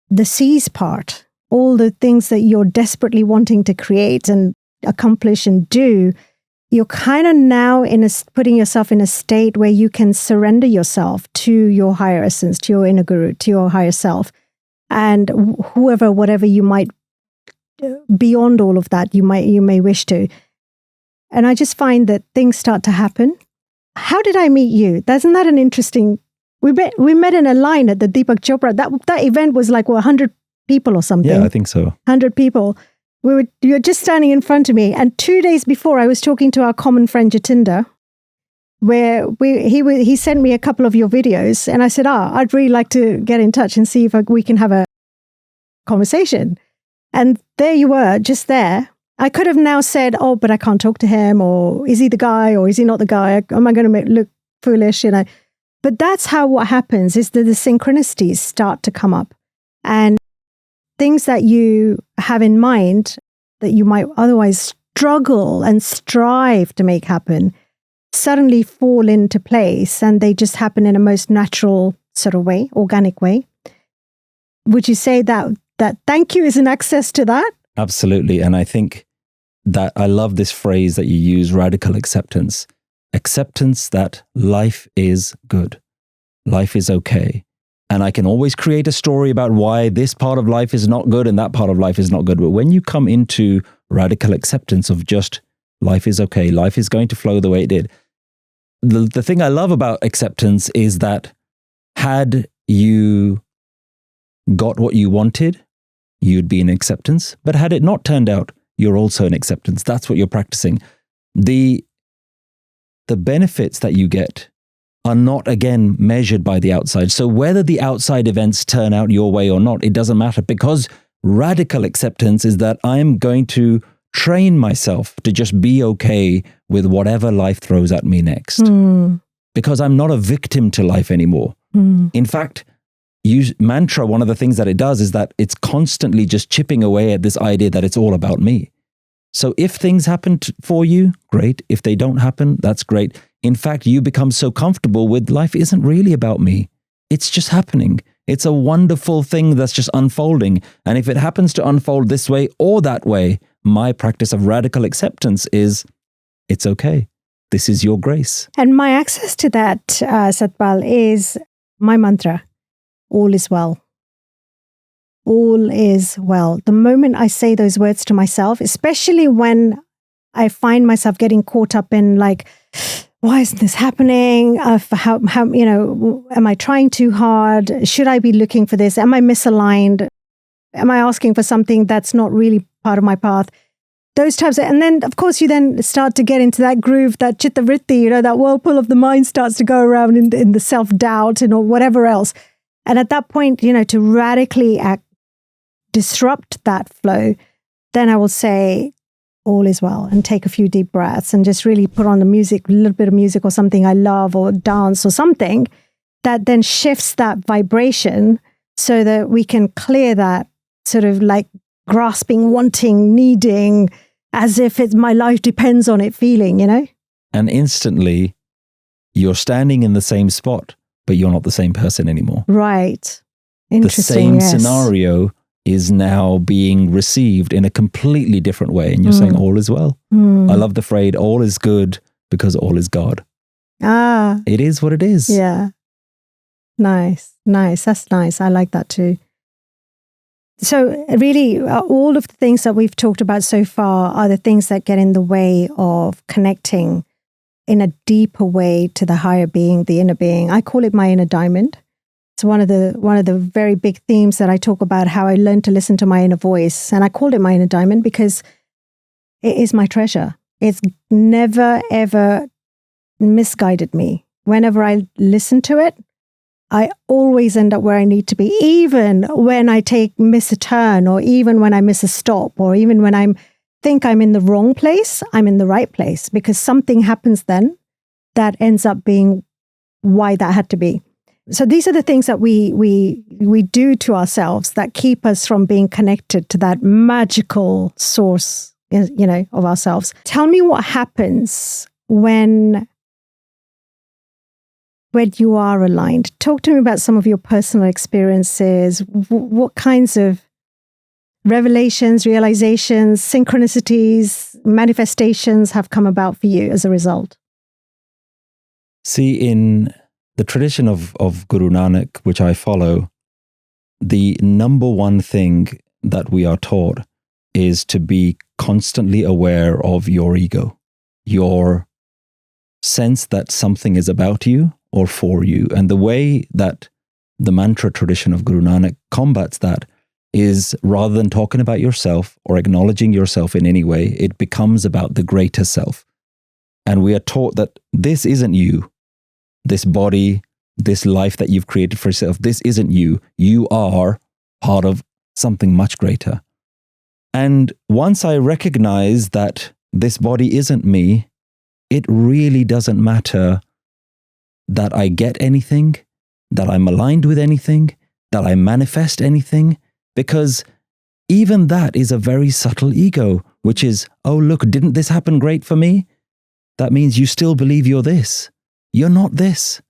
the seize part, all the things that you're desperately wanting to create and accomplish and do, you're kind of now putting yourself in a state where you can surrender yourself to your higher essence, to your inner guru, to your higher self, and whatever you might, beyond all of that, you may wish to. And I just find that things start to happen. How did I meet you? Isn't that an interesting? We met in a line at the Deepak Chopra. That event was like 100 people or something. Yeah, I think so. 100 people. You were just standing in front of me. And 2 days before, I was talking to our common friend Jatinder, where he sent me a couple of your videos. And I said, I'd really like to get in touch and see if we can have a conversation. And there you were, just there. I could have now said, oh, but I can't talk to him, or is he the guy, or is he not the guy? Am I going to look foolish, you know? But that's how what happens is that the synchronicities start to come up. And things that you have in mind that you might otherwise struggle and strive to make happen suddenly fall into place, and they just happen in a most natural sort of way, organic way. Would you say that thank you is an access to that? Absolutely. And I think that I love this phrase that you use, radical acceptance. Acceptance that life is good. Life is okay. And I can always create a story about why this part of life is not good and that part of life is not good. But when you come into radical acceptance of just life is okay, life is going to flow the way it did. The thing I love about acceptance is that had you got what you wanted, you'd be in acceptance. But had it not turned out, you're also in acceptance. That's what you're practicing. The benefits that you get are not, again, measured by the outside. So whether the outside events turn out your way or not, it doesn't matter, because radical acceptance is that I'm going to train myself to just be okay with whatever life throws at me next. Because I'm not a victim to life anymore. In fact, mantra, one of the things that it does is that it's constantly just chipping away at this idea that it's all about me. So if things happen for you, great. If they don't happen, that's great. In fact, you become so comfortable with life isn't really about me. It's just happening. It's a wonderful thing that's just unfolding. And if it happens to unfold this way or that way, my practice of radical acceptance is, it's okay. This is your grace. And my access to that, Satpal, is my mantra, all is well. All is well. The moment I say those words to myself, especially when I find myself getting caught up in like, why isn't this happening? How, you know, am I trying too hard? Should I be looking for this? Am I misaligned? Am I asking for something that's not really part of my path? Those types of, and then of course you then start to get into that groove, that chitta vritti, you know, that whirlpool of the mind starts to go around in the self-doubt and or whatever else. And at that point, you know, to radically disrupt that flow, then I will say, all is well, and take a few deep breaths and just really put on the music, a little bit of music or something I love, or dance or something that then shifts that vibration so that we can clear that sort of like grasping, wanting, needing, as if it's my life depends on it feeling, you know? And instantly you're standing in the same spot, but you're not the same person anymore. Right. Interesting. The same scenario is now being received in a completely different way. And you're saying all is well. I love the phrase, all is good because all is God. It is what it is. Yeah. Nice. That's nice. I like that too. So really, all of the things that we've talked about so far are the things that get in the way of connecting in a deeper way to the higher being, the inner being. I call it my inner diamond. It's one of the very big themes that I talk about, how I learned to listen to my inner voice. And I called it my inner diamond because it is my treasure. It's never, ever misguided me. Whenever I listen to it, I always end up where I need to be, even when I miss a turn, or even when I miss a stop, or even when I think I'm in the wrong place, I'm in the right place, because something happens then that ends up being why that had to be. So these are the things that we do to ourselves that keep us from being connected to that magical source, you know, of ourselves. Tell me what happens when you are aligned. Talk to me about some of your personal experiences. What kinds of revelations, realizations, synchronicities, manifestations have come about for you as a result? See, in the tradition of Guru Nanak, which I follow, the number one thing that we are taught is to be constantly aware of your ego, your sense that something is about you or for you. And the way that the mantra tradition of Guru Nanak combats that is, rather than talking about yourself or acknowledging yourself in any way, it becomes about the greater self. And we are taught that this isn't you. This body, this life that you've created for yourself, this isn't you. You are part of something much greater. And once I recognize that this body isn't me, it really doesn't matter that I get anything, that I'm aligned with anything, that I manifest anything, because even that is a very subtle ego, which is, oh, look, didn't this happen great for me? That means you still believe you're this. You're not this.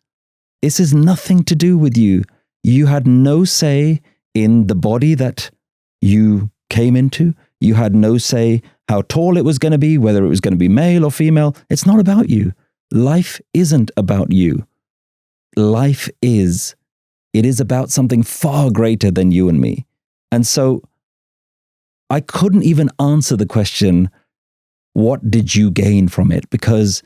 This has nothing to do with you. You had no say in the body that you came into. You had no say how tall it was going to be, whether it was going to be male or female. It's not about you. Life isn't about you. Life is. It is about something far greater than you and me. And so I couldn't even answer the question, what did you gain from it? Because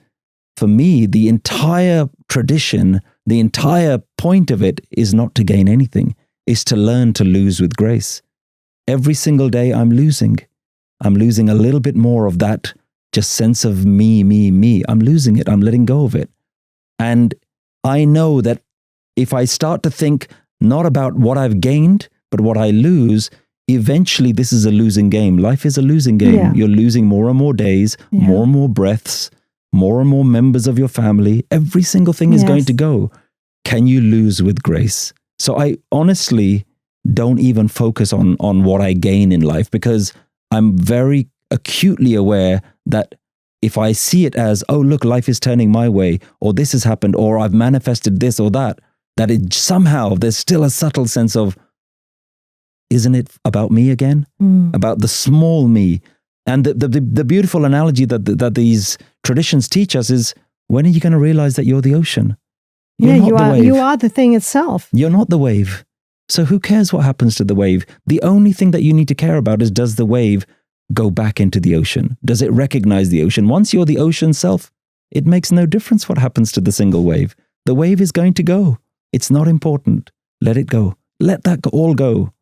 for me, the entire tradition, the entire point of it is not to gain anything, is to learn to lose with grace. Every single day I'm losing. I'm losing a little bit more of that just sense of me, me, me. I'm losing it. I'm letting go of it. And I know that if I start to think not about what I've gained, but what I lose, eventually this is a losing game. Life is a losing game. Yeah. You're losing more and more days, more and more breaths, more and more members of your family. Every single thing is going to go. Can you lose with grace? So I honestly don't even focus on what I gain in life, because I'm very acutely aware that if I see it as, oh, look, life is turning my way, or this has happened, or I've manifested this or that it somehow, there's still a subtle sense of, isn't it about me again? About the small me? And the beautiful analogy that these traditions teach us is, when are you going to realize that you're the ocean? You are the thing itself. You're not the wave. So who cares what happens to the wave? The only thing that you need to care about is, does the wave go back into the ocean? Does it recognize the ocean? Once you're the ocean self, it makes no difference what happens to the single wave. The wave is going to go. It's not important. Let it go. Let that all go.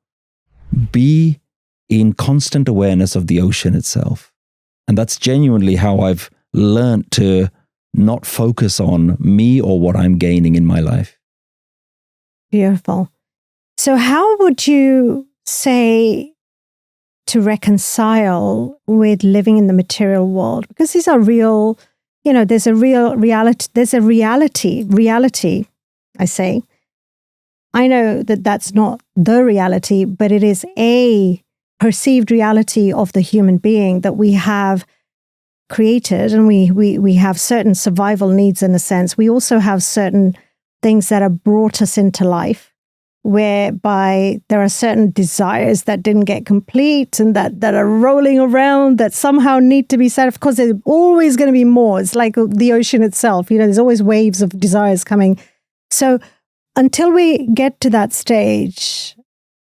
Be in constant awareness of the ocean itself. And that's genuinely how I've learned to not focus on me or what I'm gaining in my life. Beautiful. So how would you say to reconcile with living in the material world? Because these are real, there's a real reality. There's a reality, I say. I know that that's not the reality, but it is a perceived reality of the human being that we have created, and we have certain survival needs in a sense. We also have certain things that have brought us into life, whereby there are certain desires that didn't get complete and that are rolling around that somehow need to be set. Of course, there's always going to be more. It's like the ocean itself. There's always waves of desires coming. So until we get to that stage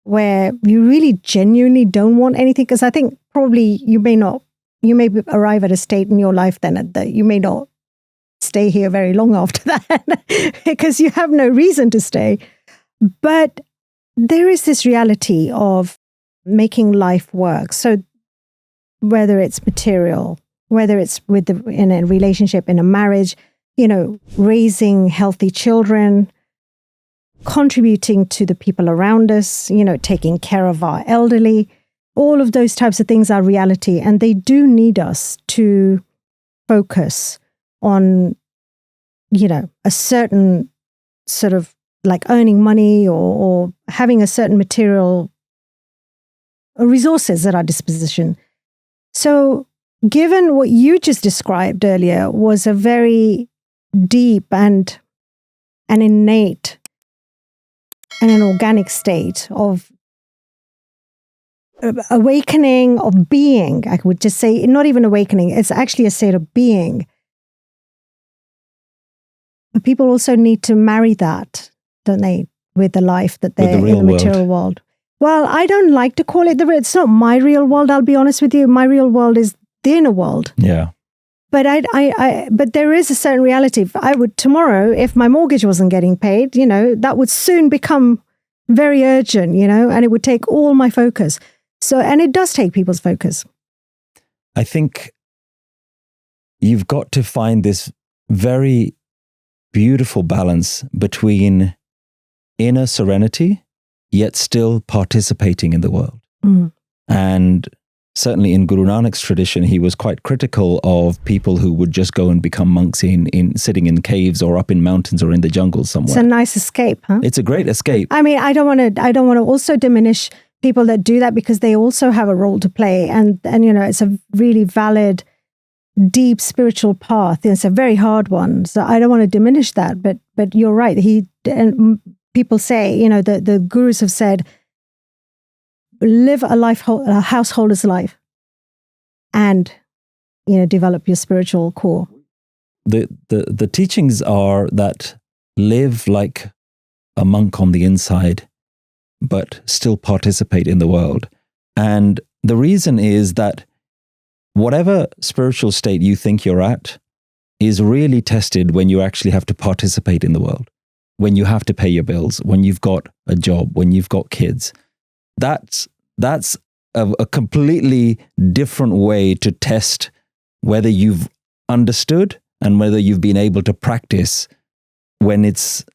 where you really genuinely don't want anything, because I think probably you may arrive at a state in your life then that you may not stay here very long after that because you have no reason to stay. But there is this reality of making life work. So whether it's material, whether it's in a relationship, in a marriage, raising healthy children, contributing to the people around us, taking care of our elderly, all of those types of things are reality. And they do need us to focus on, a certain sort of like earning money or having a certain material resources at our disposition. So given what you just described earlier was a very deep and an innate and an organic state of awakening, of being, I would just say, not even awakening, it's actually a state of being. But people also need to marry that, don't they, with the life that they're in the material world. Well, I don't like to call it it's not my real world, I'll be honest with you. My real world is the inner world. Yeah. But but there is a certain reality. I would tomorrow, if my mortgage wasn't getting paid, that would soon become very urgent, and it would take all my focus. So, and it does take people's focus. I think you've got to find this very beautiful balance between inner serenity, yet still participating in the world. And certainly in Guru Nanak's tradition, he was quite critical of people who would just go and become monks in sitting in caves or up in mountains or in the jungle somewhere. It's a nice escape, huh? It's a great escape. I mean, I don't want to also diminish people that do that, because they also have a role to play, and it's a really valid, deep spiritual path. It's a very hard one, so I don't want to diminish that. But you're right. And people say, the gurus have said, live a householder's life, and develop your spiritual core. The teachings are that live like a monk on the inside, but still participate in the world. And the reason is that whatever spiritual state you think you're at is really tested when you actually have to participate in the world, when you have to pay your bills, when you've got a job, when you've got kids. That's a completely different way to test whether you've understood and whether you've been able to practice when it's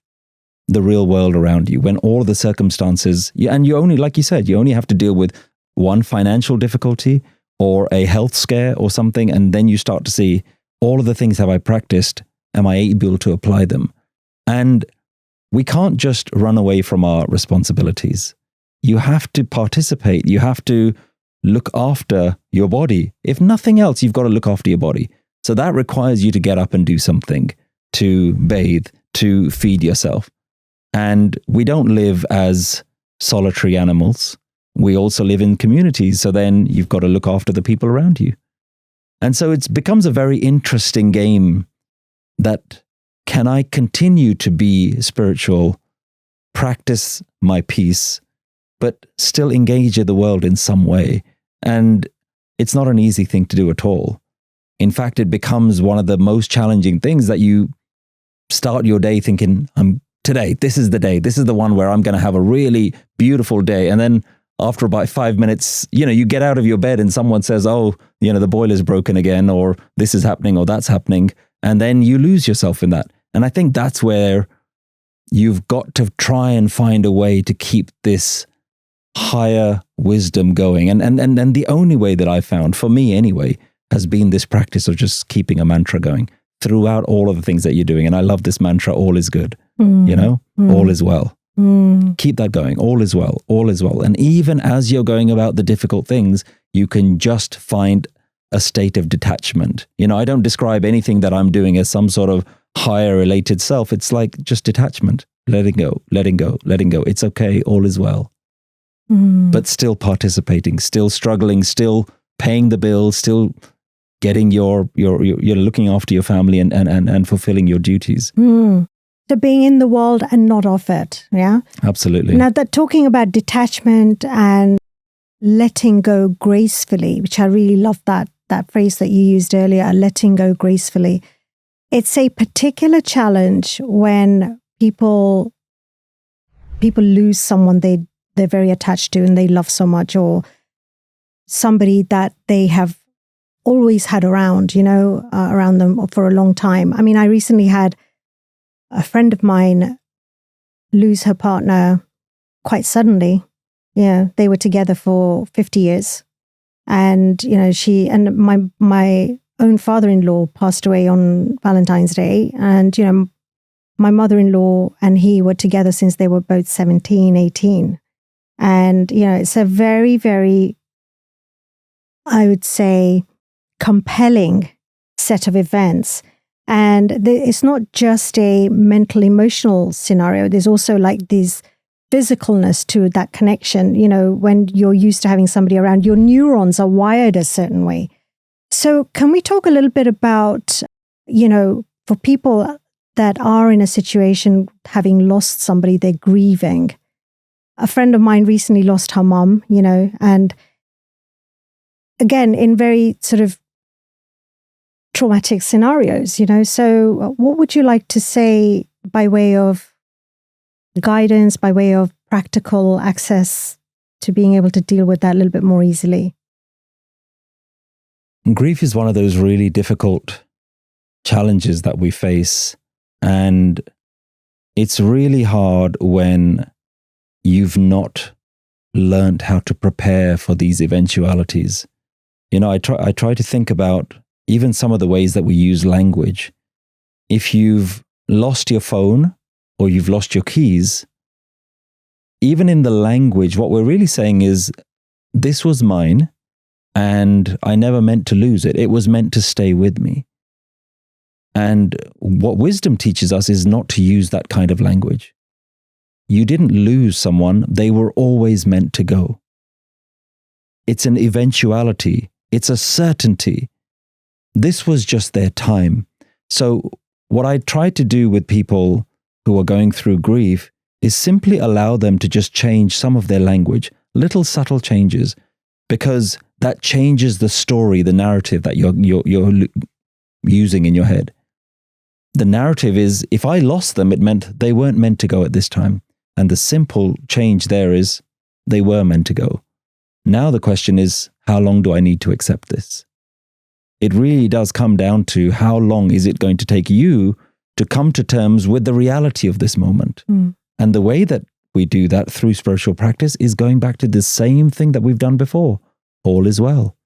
the real world around you, when all the circumstances, and you only, like you said, you only have to deal with one financial difficulty or a health scare or something, and then you start to see all of the things have I practiced, am I able to apply them? And we can't just run away from our responsibilities. You have to participate. You have to look after your body. If nothing else, you've got to look after your body. So that requires you to get up and do something, to bathe, to feed yourself. And we don't live as solitary animals. We also live in communities. So then you've got to look after the people around you. And so it becomes a very interesting game that, can I continue to be spiritual, practice my peace, but still engage in the world in some way? And it's not an easy thing to do at all. In fact, it becomes one of the most challenging things, that you start your day thinking, today, this is the day, this is the one where I'm going to have a really beautiful day. And then after about 5 minutes, you get out of your bed and someone says, oh, the boiler's broken again, or this is happening, or that's happening. And then you lose yourself in that. And I think that's where you've got to try and find a way to keep this higher wisdom going. And the only way that I found, for me anyway, has been this practice of just keeping a mantra going throughout all of the things that you're doing. And I love this mantra, all is good, all is well. Keep that going. All is well. All is well. And even as you're going about the difficult things, you can just find a state of detachment. I don't describe anything that I'm doing as some sort of higher related self. It's like just detachment, letting go, letting go, letting go. It's okay. All is well. But still participating, still struggling, still paying the bills, still getting you're looking after your family and fulfilling your duties. So being in the world and not of it. Yeah. Absolutely. Now, that talking about detachment and letting go gracefully, which I really love that phrase that you used earlier, letting go gracefully. It's a particular challenge when people lose someone they're very attached to and they love so much, or somebody that they have always had around, around them for a long time. I mean, I recently had a friend of mine lose her partner quite suddenly. Yeah, they were together for 50 years. And, she and my own father-in-law passed away on Valentine's Day. And, my mother-in-law and he were together since they were both 17, 18. And, it's a very, very, I would say, compelling set of events. And it's not just a mental, emotional scenario. There's also like this physicalness to that connection. When you're used to having somebody around, your neurons are wired a certain way. So can we talk a little bit about, for people that are in a situation having lost somebody, they're grieving. A friend of mine recently lost her mom, and again, in very sort of traumatic scenarios, So what would you like to say by way of guidance, by way of practical access to being able to deal with that a little bit more easily? Grief is one of those really difficult challenges that we face. And it's really hard when you've not learnt how to prepare for these eventualities. You know, I try to think about even some of the ways that we use language. If you've lost your phone or you've lost your keys, even in the language, what we're really saying is, this was mine and I never meant to lose it. It was meant to stay with me. And what wisdom teaches us is not to use that kind of language. You didn't lose someone. They were always meant to go. It's an eventuality. It's a certainty. This was just their time. So what I try to do with people who are going through grief is simply allow them to just change some of their language, little subtle changes, because that changes the story, the narrative that you're using in your head. The narrative is, if I lost them, it meant they weren't meant to go at this time. And the simple change there is, they were meant to go. Now the question is, how long do I need to accept this? It really does come down to how long is it going to take you to come to terms with the reality of this moment. And the way that we do that through spiritual practice is going back to the same thing that we've done before. All is well.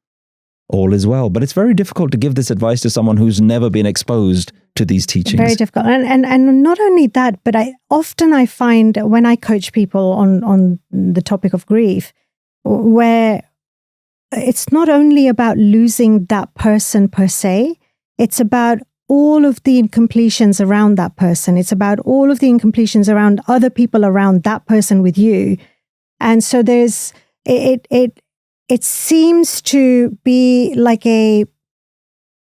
All is well. But it's very difficult to give this advice to someone who's never been exposed to these teachings. Very difficult. And not only that, but I find when I coach people on the topic of grief, where it's not only about losing that person per se, it's about all of the incompletions around that person. It's about all of the incompletions around other people around that person with you. And so there's, it seems to be like a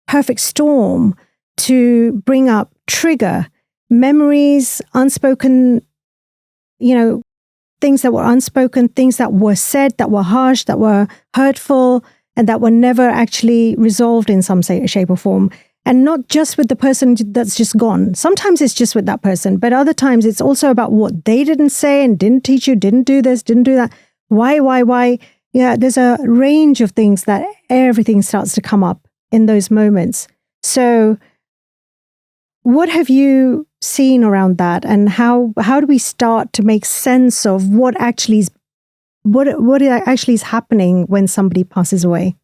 perfect storm to bring up, trigger memories, unspoken, things that were unspoken, things that were said, that were harsh, that were hurtful, and that were never actually resolved in some shape or form. And not just with the person that's just gone. Sometimes it's just with that person, but other times it's also about what they didn't say and didn't teach you, didn't do this, didn't do that. Why? Yeah, there's a range of things that everything starts to come up in those moments. So what have you seen around that, and how do we start to make sense of what actually is happening when somebody passes away?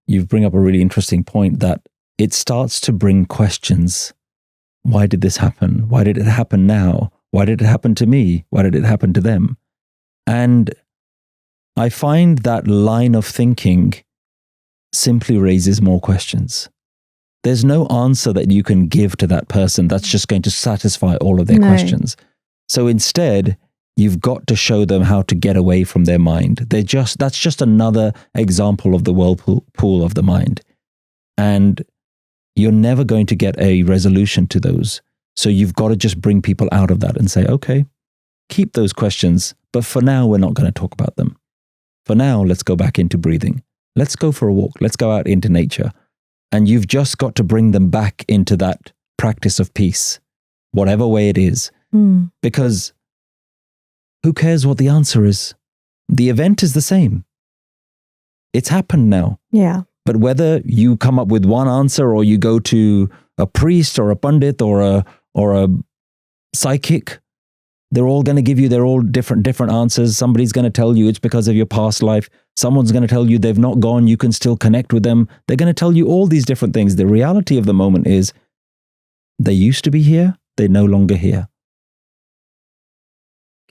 You bring up a really interesting point, that it starts to bring questions. Why did this happen? Why did it happen now? Why did it happen to me? Why did it happen to them? And I find that line of thinking simply raises more questions. There's no answer that you can give to that person that's just going to satisfy all of their questions. So instead, you've got to show them how to get away from their mind. That's just another example of the whirlpool of the mind. And you're never going to get a resolution to those. So you've got to just bring people out of that and say, okay, keep those questions, but for now, we're not going to talk about them. For now, let's go back into breathing. Let's go for a walk. Let's go out into nature. And you've just got to bring them back into that practice of peace, whatever way it is. Because who cares what the answer is? The event is the same. It's happened now. Yeah. But whether you come up with one answer, or you go to a priest or a pundit or a psychic, they're all going to give you their all different answers. Somebody's going to tell you it's because of your past life. Someone's going to tell you they've not gone. You can still connect with them. They're going to tell you all these different things. The reality of the moment is, they used to be here. They're no longer here.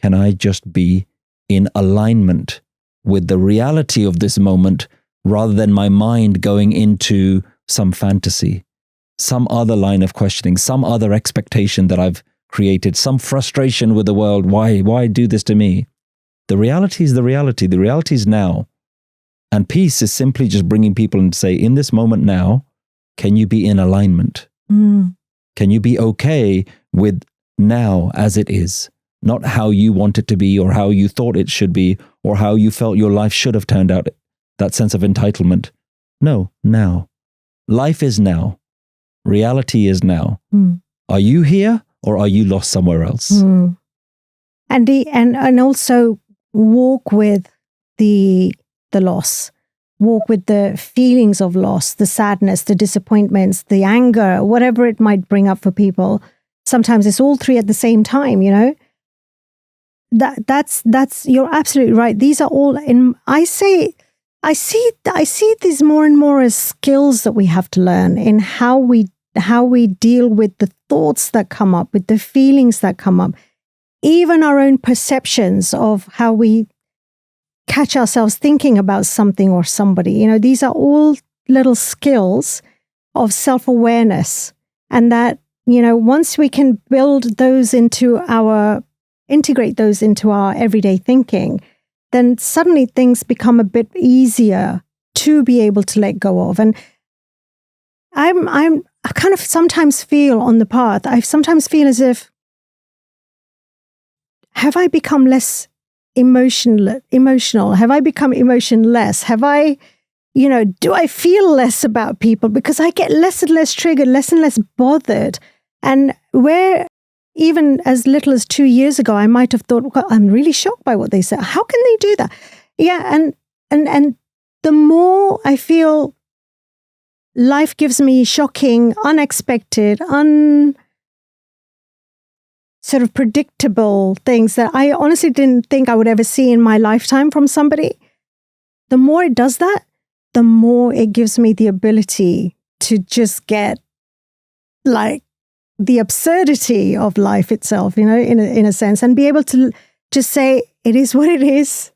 Can I just be in alignment with the reality of this moment, rather than my mind going into some fantasy, some other line of questioning, some other expectation that I've created, some frustration with the world? Why do this to me? The reality is the reality. The reality is now. And peace is simply just bringing people in to say, in this moment now, can you be in alignment? Can you be okay with now as it is? Not how you want it to be, or how you thought it should be, or how you felt your life should have turned out. That sense of entitlement. No, now. Life is now. Reality is now. Are you here, or are you lost somewhere else? And also walk with the loss. Walk with the feelings of loss, the sadness, the disappointments, the anger, whatever it might bring up for people. Sometimes it's all three at the same time, that's you're absolutely right. These are all I see these more and more as skills that we have to learn in how we deal with the thoughts that come up, with the feelings that come up, even our own perceptions of how we catch ourselves thinking about something or somebody. You know, these are all little skills of self-awareness, and that, you know, once we can integrate those into our everyday thinking, then suddenly things become a bit easier to be able to let go of. And I kind of sometimes feel on the path, I sometimes feel as if, have I become less emotional? Have I become emotionless? Have I, you know, do I feel less about people because I get less and less triggered, less and less bothered? And where even as little as 2 years ago, I might have thought, well, I'm really shocked by what they said. How can they do that? Yeah, and the more I feel life gives me shocking, unexpected, sort of predictable things that I honestly didn't think I would ever see in my lifetime from somebody, the more it does that, the more it gives me the ability to just get like the absurdity of life itself, you know, in a sense, and be able to just say, it is what it is.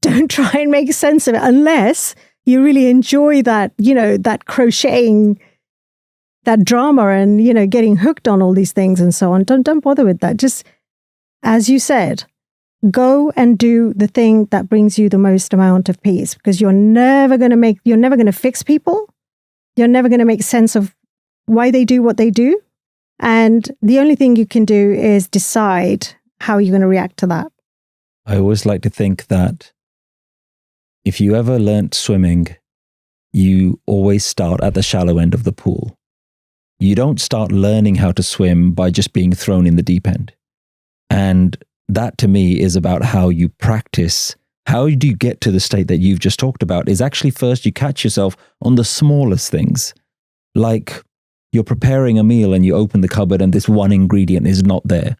Don't try and make sense of it unless you really enjoy that, you know, that crocheting, that drama, and, you know, getting hooked on all these things and so on. Don't bother with that. Just, as you said, go and do the thing that brings you the most amount of peace, because you're never going to fix people. You're never going to make sense of why they do what they do. And the only thing you can do is decide how you're going to react to that. I always like to think that if you ever learnt swimming, you always start at the shallow end of the pool. You don't start learning how to swim by just being thrown in the deep end. And that to me is about how you practice. How do you get to the state that you've just talked about is actually first you catch yourself on the smallest things. Like you're preparing a meal and you open the cupboard and this one ingredient is not there.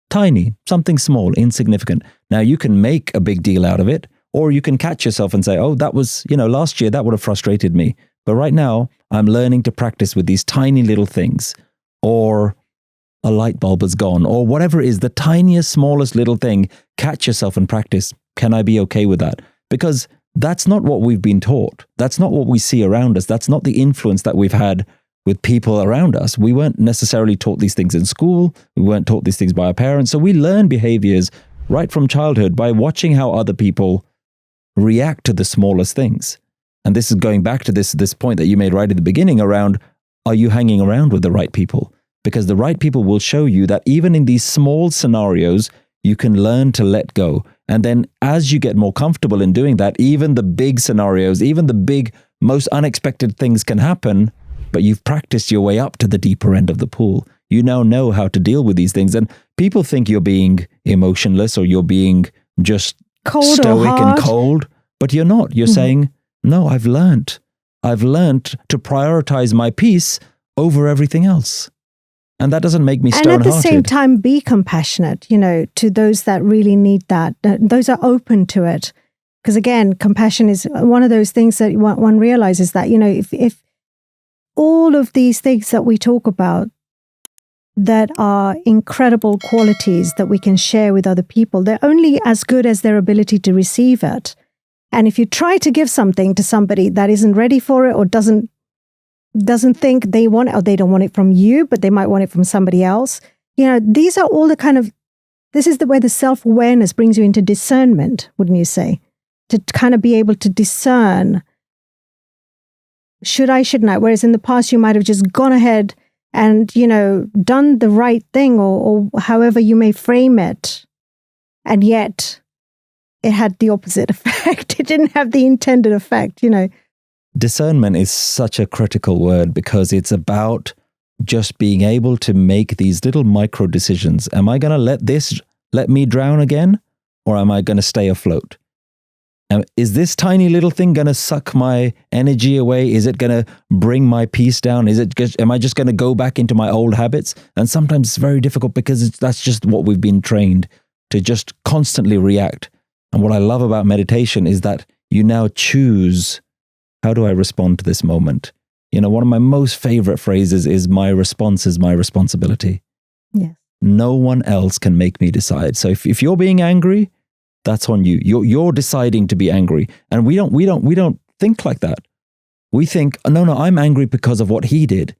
Tiny, something small, insignificant. Now you can make a big deal out of it, or you can catch yourself and say, oh, that was, you know, last year that would have frustrated me. But right now I'm learning to practice with these tiny little things, or a light bulb has gone, or whatever it is, the tiniest, smallest little thing, catch yourself and practice. Can I be okay with that? Because that's not what we've been taught. That's not what we see around us. That's not the influence that we've had with people around us. We weren't necessarily taught these things in school. We weren't taught these things by our parents. So we learn behaviors right from childhood by watching how other people react to the smallest things. And this is going back to this point that you made right at the beginning around, are you hanging around with the right people? Because the right people will show you that even in these small scenarios, you can learn to let go. And then as you get more comfortable in doing that, even the big scenarios, even the big, most unexpected things can happen, but you've practiced your way up to the deeper end of the pool. You now know how to deal with these things. And people think you're being emotionless or you're being just cold, stoic and cold, but you're not. You're saying, no, I've learned to prioritize my peace over everything else. And that doesn't make me stone-hearted. And at the same time, be compassionate, you know, to those that really need that. Those are open to it. Because again, compassion is one of those things that one realizes that, you know, if all of these things that we talk about that are incredible qualities that we can share with other people, they're only as good as their ability to receive it. And if you try to give something to somebody that isn't ready for it or doesn't think they want it, or they don't want it from you, but they might want it from somebody else, you know, these are all the kind of, this is the way the self-awareness brings you into discernment, wouldn't you say? To kind of be able to discern, should I, shouldn't I? Whereas in the past, you might have just gone ahead and, you know, done the right thing or however you may frame it. And yet it had the opposite effect. It didn't have the intended effect, you know. Discernment is such a critical word because it's about just being able to make these little micro decisions. Am I going to let me drown again? Or am I going to stay afloat? Is this tiny little thing going to suck my energy away? Is it going to bring my peace down? Am I just going to go back into my old habits? And sometimes it's very difficult because that's just what we've been trained to just constantly react. And what I love about meditation is that you now choose, how do I respond to this moment? You know, one of my most favorite phrases is, my response is my responsibility. Yes. No one else can make me decide. So if you're being angry, that's on you. You're deciding to be angry. And we don't think like that. We think, no, I'm angry because of what he did.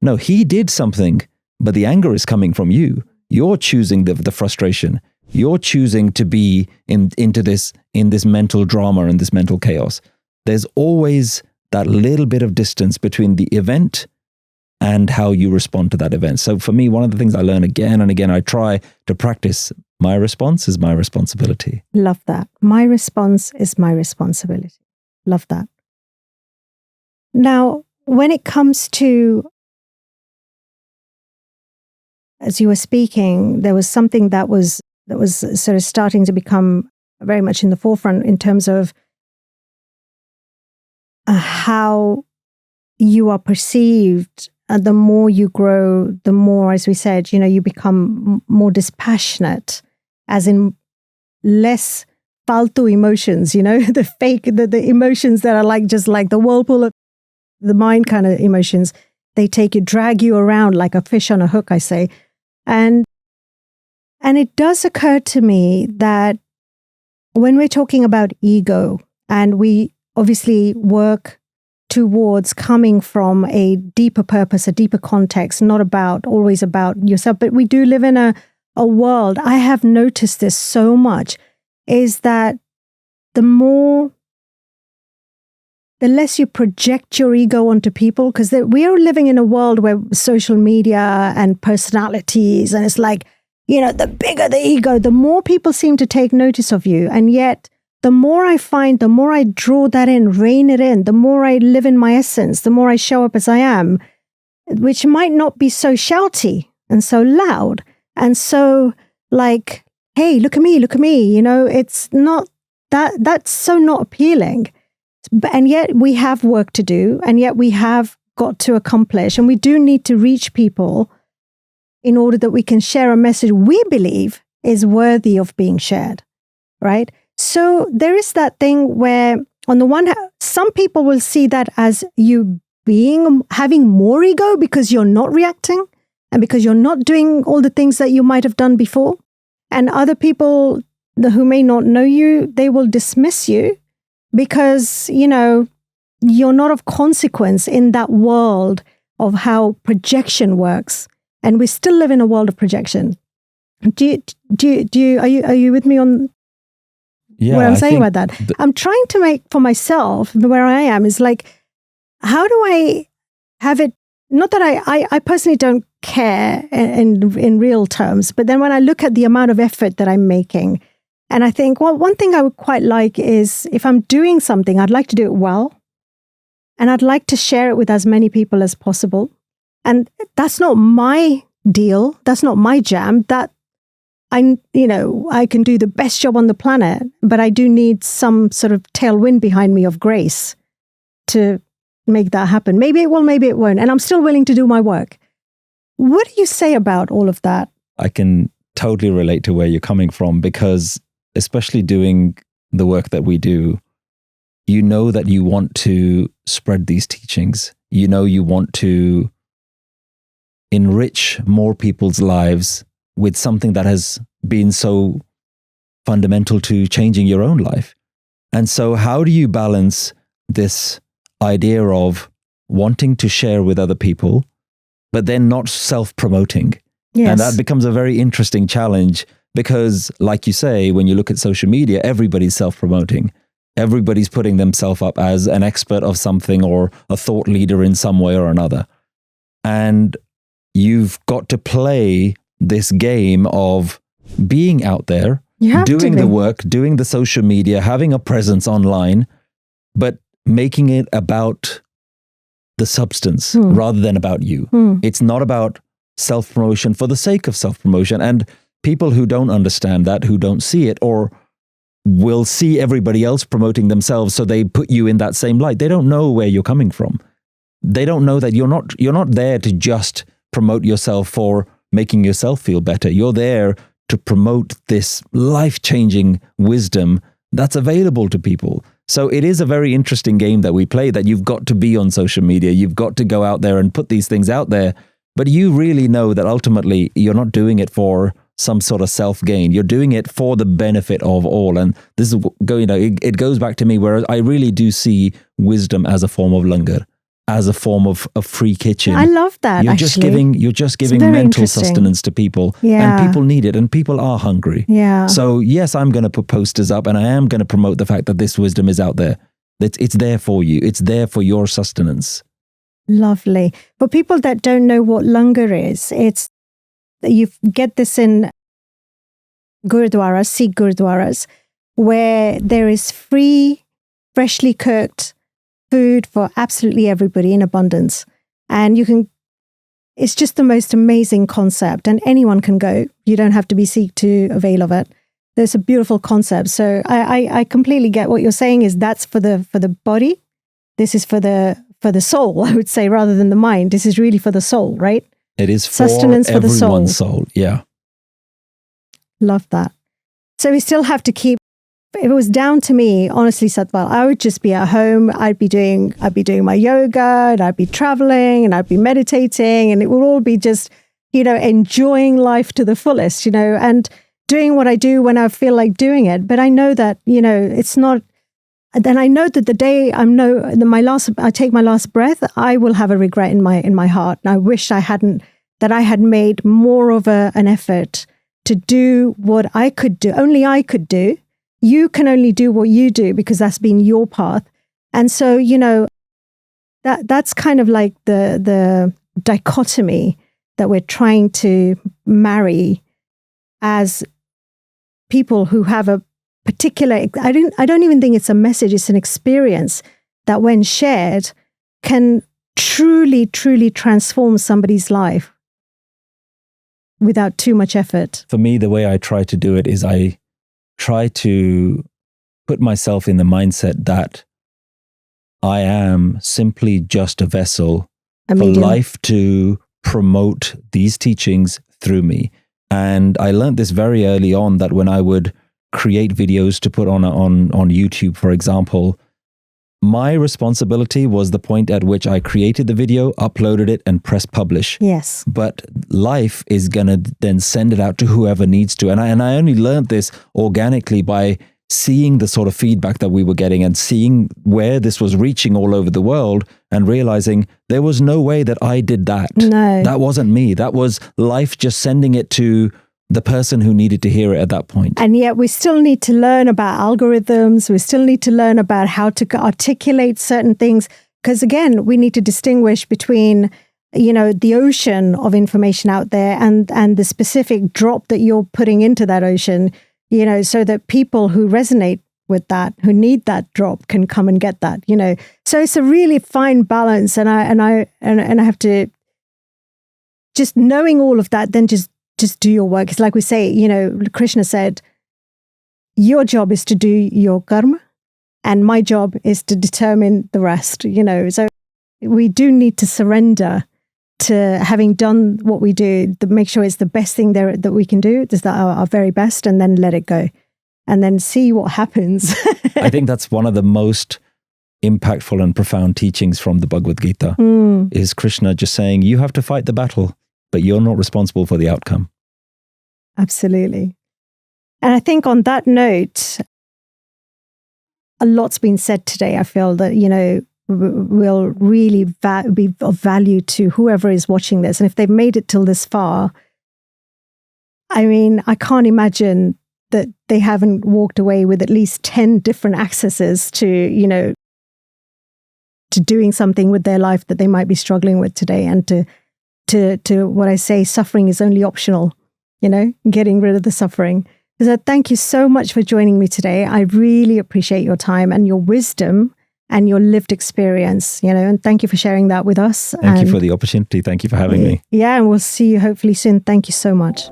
No, he did something, but the anger is coming from you. You're choosing the frustration. You're choosing to be in this mental drama and this mental chaos. There's always that little bit of distance between the event and how you respond to that event. So for me, one of the things I learn again and again, I try to practice, my response is my responsibility. Love that. My response is my responsibility. Love that. Now, when it comes to, as you were speaking, there was something that was sort of starting to become very much in the forefront in terms of how you are perceived. The more you grow, the more, as we said, you become more dispassionate, as in less faltu emotions, the fake, the emotions that are just like the whirlpool of the mind kind of emotions. They drag you around like a fish on a hook, I say. And it does occur to me that when we're talking about ego, and we obviously work towards coming from a deeper purpose, a deeper context, not always about yourself, but we do live in a world, I have noticed this so much, is that the less you project your ego onto people, because we are living in a world where social media and personalities, and it's like, the bigger the ego, the more people seem to take notice of you. And yet, the more I draw that in, rein it in, the more I live in my essence, the more I show up as I am, which might not be so shouty and so loud and so like, hey, look at me, it's not that's so not appealing. And yet we have work to do, and yet we have got to accomplish, and we do need to reach people in order that we can share a message we believe is worthy of being shared, right? So there is that thing where, on the one hand, some people will see that as you having more ego because you're not reacting and because you're not doing all the things that you might have done before. And other people who may not know you, they will dismiss you because, you're not of consequence in that world of how projection works. And we still live in a world of projection. Are you with me on what I'm saying about that? I'm trying to make for myself, where I am, is like, how do I have it? Not that I personally don't care in real terms, but then when I look at the amount of effort that I'm making, and I think, well, one thing I would quite like is, if I'm doing something, I'd like to do it well. And I'd like to share it with as many people as possible. And that's not my deal. That's not my jam. That I can do the best job on the planet, but I do need some sort of tailwind behind me of grace to make that happen. Maybe it will, maybe it won't. And I'm still willing to do my work. What do you say about all of that? I can totally relate to where you're coming from, because especially doing the work that we do, that you want to spread these teachings. You want to enrich more people's lives with something that has been so fundamental to changing your own life. And so how do you balance this idea of wanting to share with other people, but then not self-promoting? Yes. And that becomes a very interesting challenge, because like you say, when you look at social media, everybody's self-promoting. Everybody's putting themselves up as an expert of something or a thought leader in some way or another. And you've got to play this game of being out there, doing the work, doing the social media, having a presence online, but making it about the substance rather than about you. It's not about self-promotion for the sake of self-promotion. And people who don't understand that, who don't see it, or will see everybody else promoting themselves, so they put you in that same light. They don't know where you're coming from. They don't know that you're not there to just promote yourself for making yourself feel better. You're there to promote this life-changing wisdom that's available to people. So it is a very interesting game that we play, that you've got to be on social media. You've got to go out there and put these things out there. But you really know that ultimately you're not doing it for some sort of self-gain. You're doing it for the benefit of all. And this is going, it goes back to me where I really do see wisdom as a form of langar, as a form of a free kitchen. I love that. You're just giving mental sustenance to people, and people need it, and people are hungry. Yeah. So yes, I'm going to put posters up, and I am going to promote the fact that this wisdom is out there. It's there for you. It's there for your sustenance. Lovely. For people that don't know what langar is, you get this in gurdwaras, Sikh gurdwaras, where there is free, freshly cooked food for absolutely everybody in abundance. And it's just the most amazing concept, and anyone can go. You don't have to be Sikh to avail of it. There's a beautiful concept. So I completely get what you're saying. Is that's for the body. This is for the soul, I would say, rather than the mind. This is really for the soul, right? It is for sustenance for the soul. Yeah. Love that. So we still have to keep. If it was down to me, honestly, Satpal, I would just be at home. I'd be doing my yoga, and I'd be traveling, and I'd be meditating, and it would all be just, enjoying life to the fullest, and doing what I do when I feel like doing it. But I know that, it's not. Then I know that the day I take my last breath, I will have a regret in my heart. And I wish that I had made more of an effort to do what I could do. Only I could do. You can only do what you do because that's been your path. And so, that's kind of like the dichotomy that we're trying to marry as people who have a particular, I don't even think it's a message, it's an experience that when shared can truly, truly transform somebody's life without too much effort. For me, the way I try to do it is I try to put myself in the mindset that I am simply just a vessel for life to promote these teachings through me. And I learned this very early on, that when I would create videos to put on YouTube, for example, my responsibility was the point at which I created the video, uploaded it, and pressed publish. Yes. But life is going to then send it out to whoever needs to. And I only learned this organically by seeing the sort of feedback that we were getting and seeing where this was reaching all over the world, and realizing there was no way that I did that. No. That wasn't me. That was life just sending it to the person who needed to hear it at that point. And yet we still need to learn about algorithms. We still need to learn about how to articulate certain things. Because again, we need to distinguish between, the ocean of information out there and the specific drop that you're putting into that ocean, so that people who resonate with that, who need that drop, can come and get that, So it's a really fine balance. And I have to, just knowing all of that, then just do your work. It's like we say, Krishna said, your job is to do your karma, and my job is to determine the rest, So we do need to surrender to having done what we do, to make sure it's the best thing there that we can do, is that our very best, and then let it go, and then see what happens. I think that's one of the most impactful and profound teachings from the Bhagavad Gita, is Krishna just saying, you have to fight the battle, but you're not responsible for the outcome. Absolutely. And I think on that note, a lot's been said today. I feel that, will really be of value to whoever is watching this. And if they've made it till this far, I mean, I can't imagine that they haven't walked away with at least 10 different accesses to, to doing something with their life that they might be struggling with today, and to what I say, suffering is only optional, getting rid of the suffering. So thank you so much for joining me today. I really appreciate your time and your wisdom and your lived experience, and thank you for sharing that with us. Thank you for the opportunity. Thank you for having me. Yeah, and we'll see you hopefully soon. Thank you so much.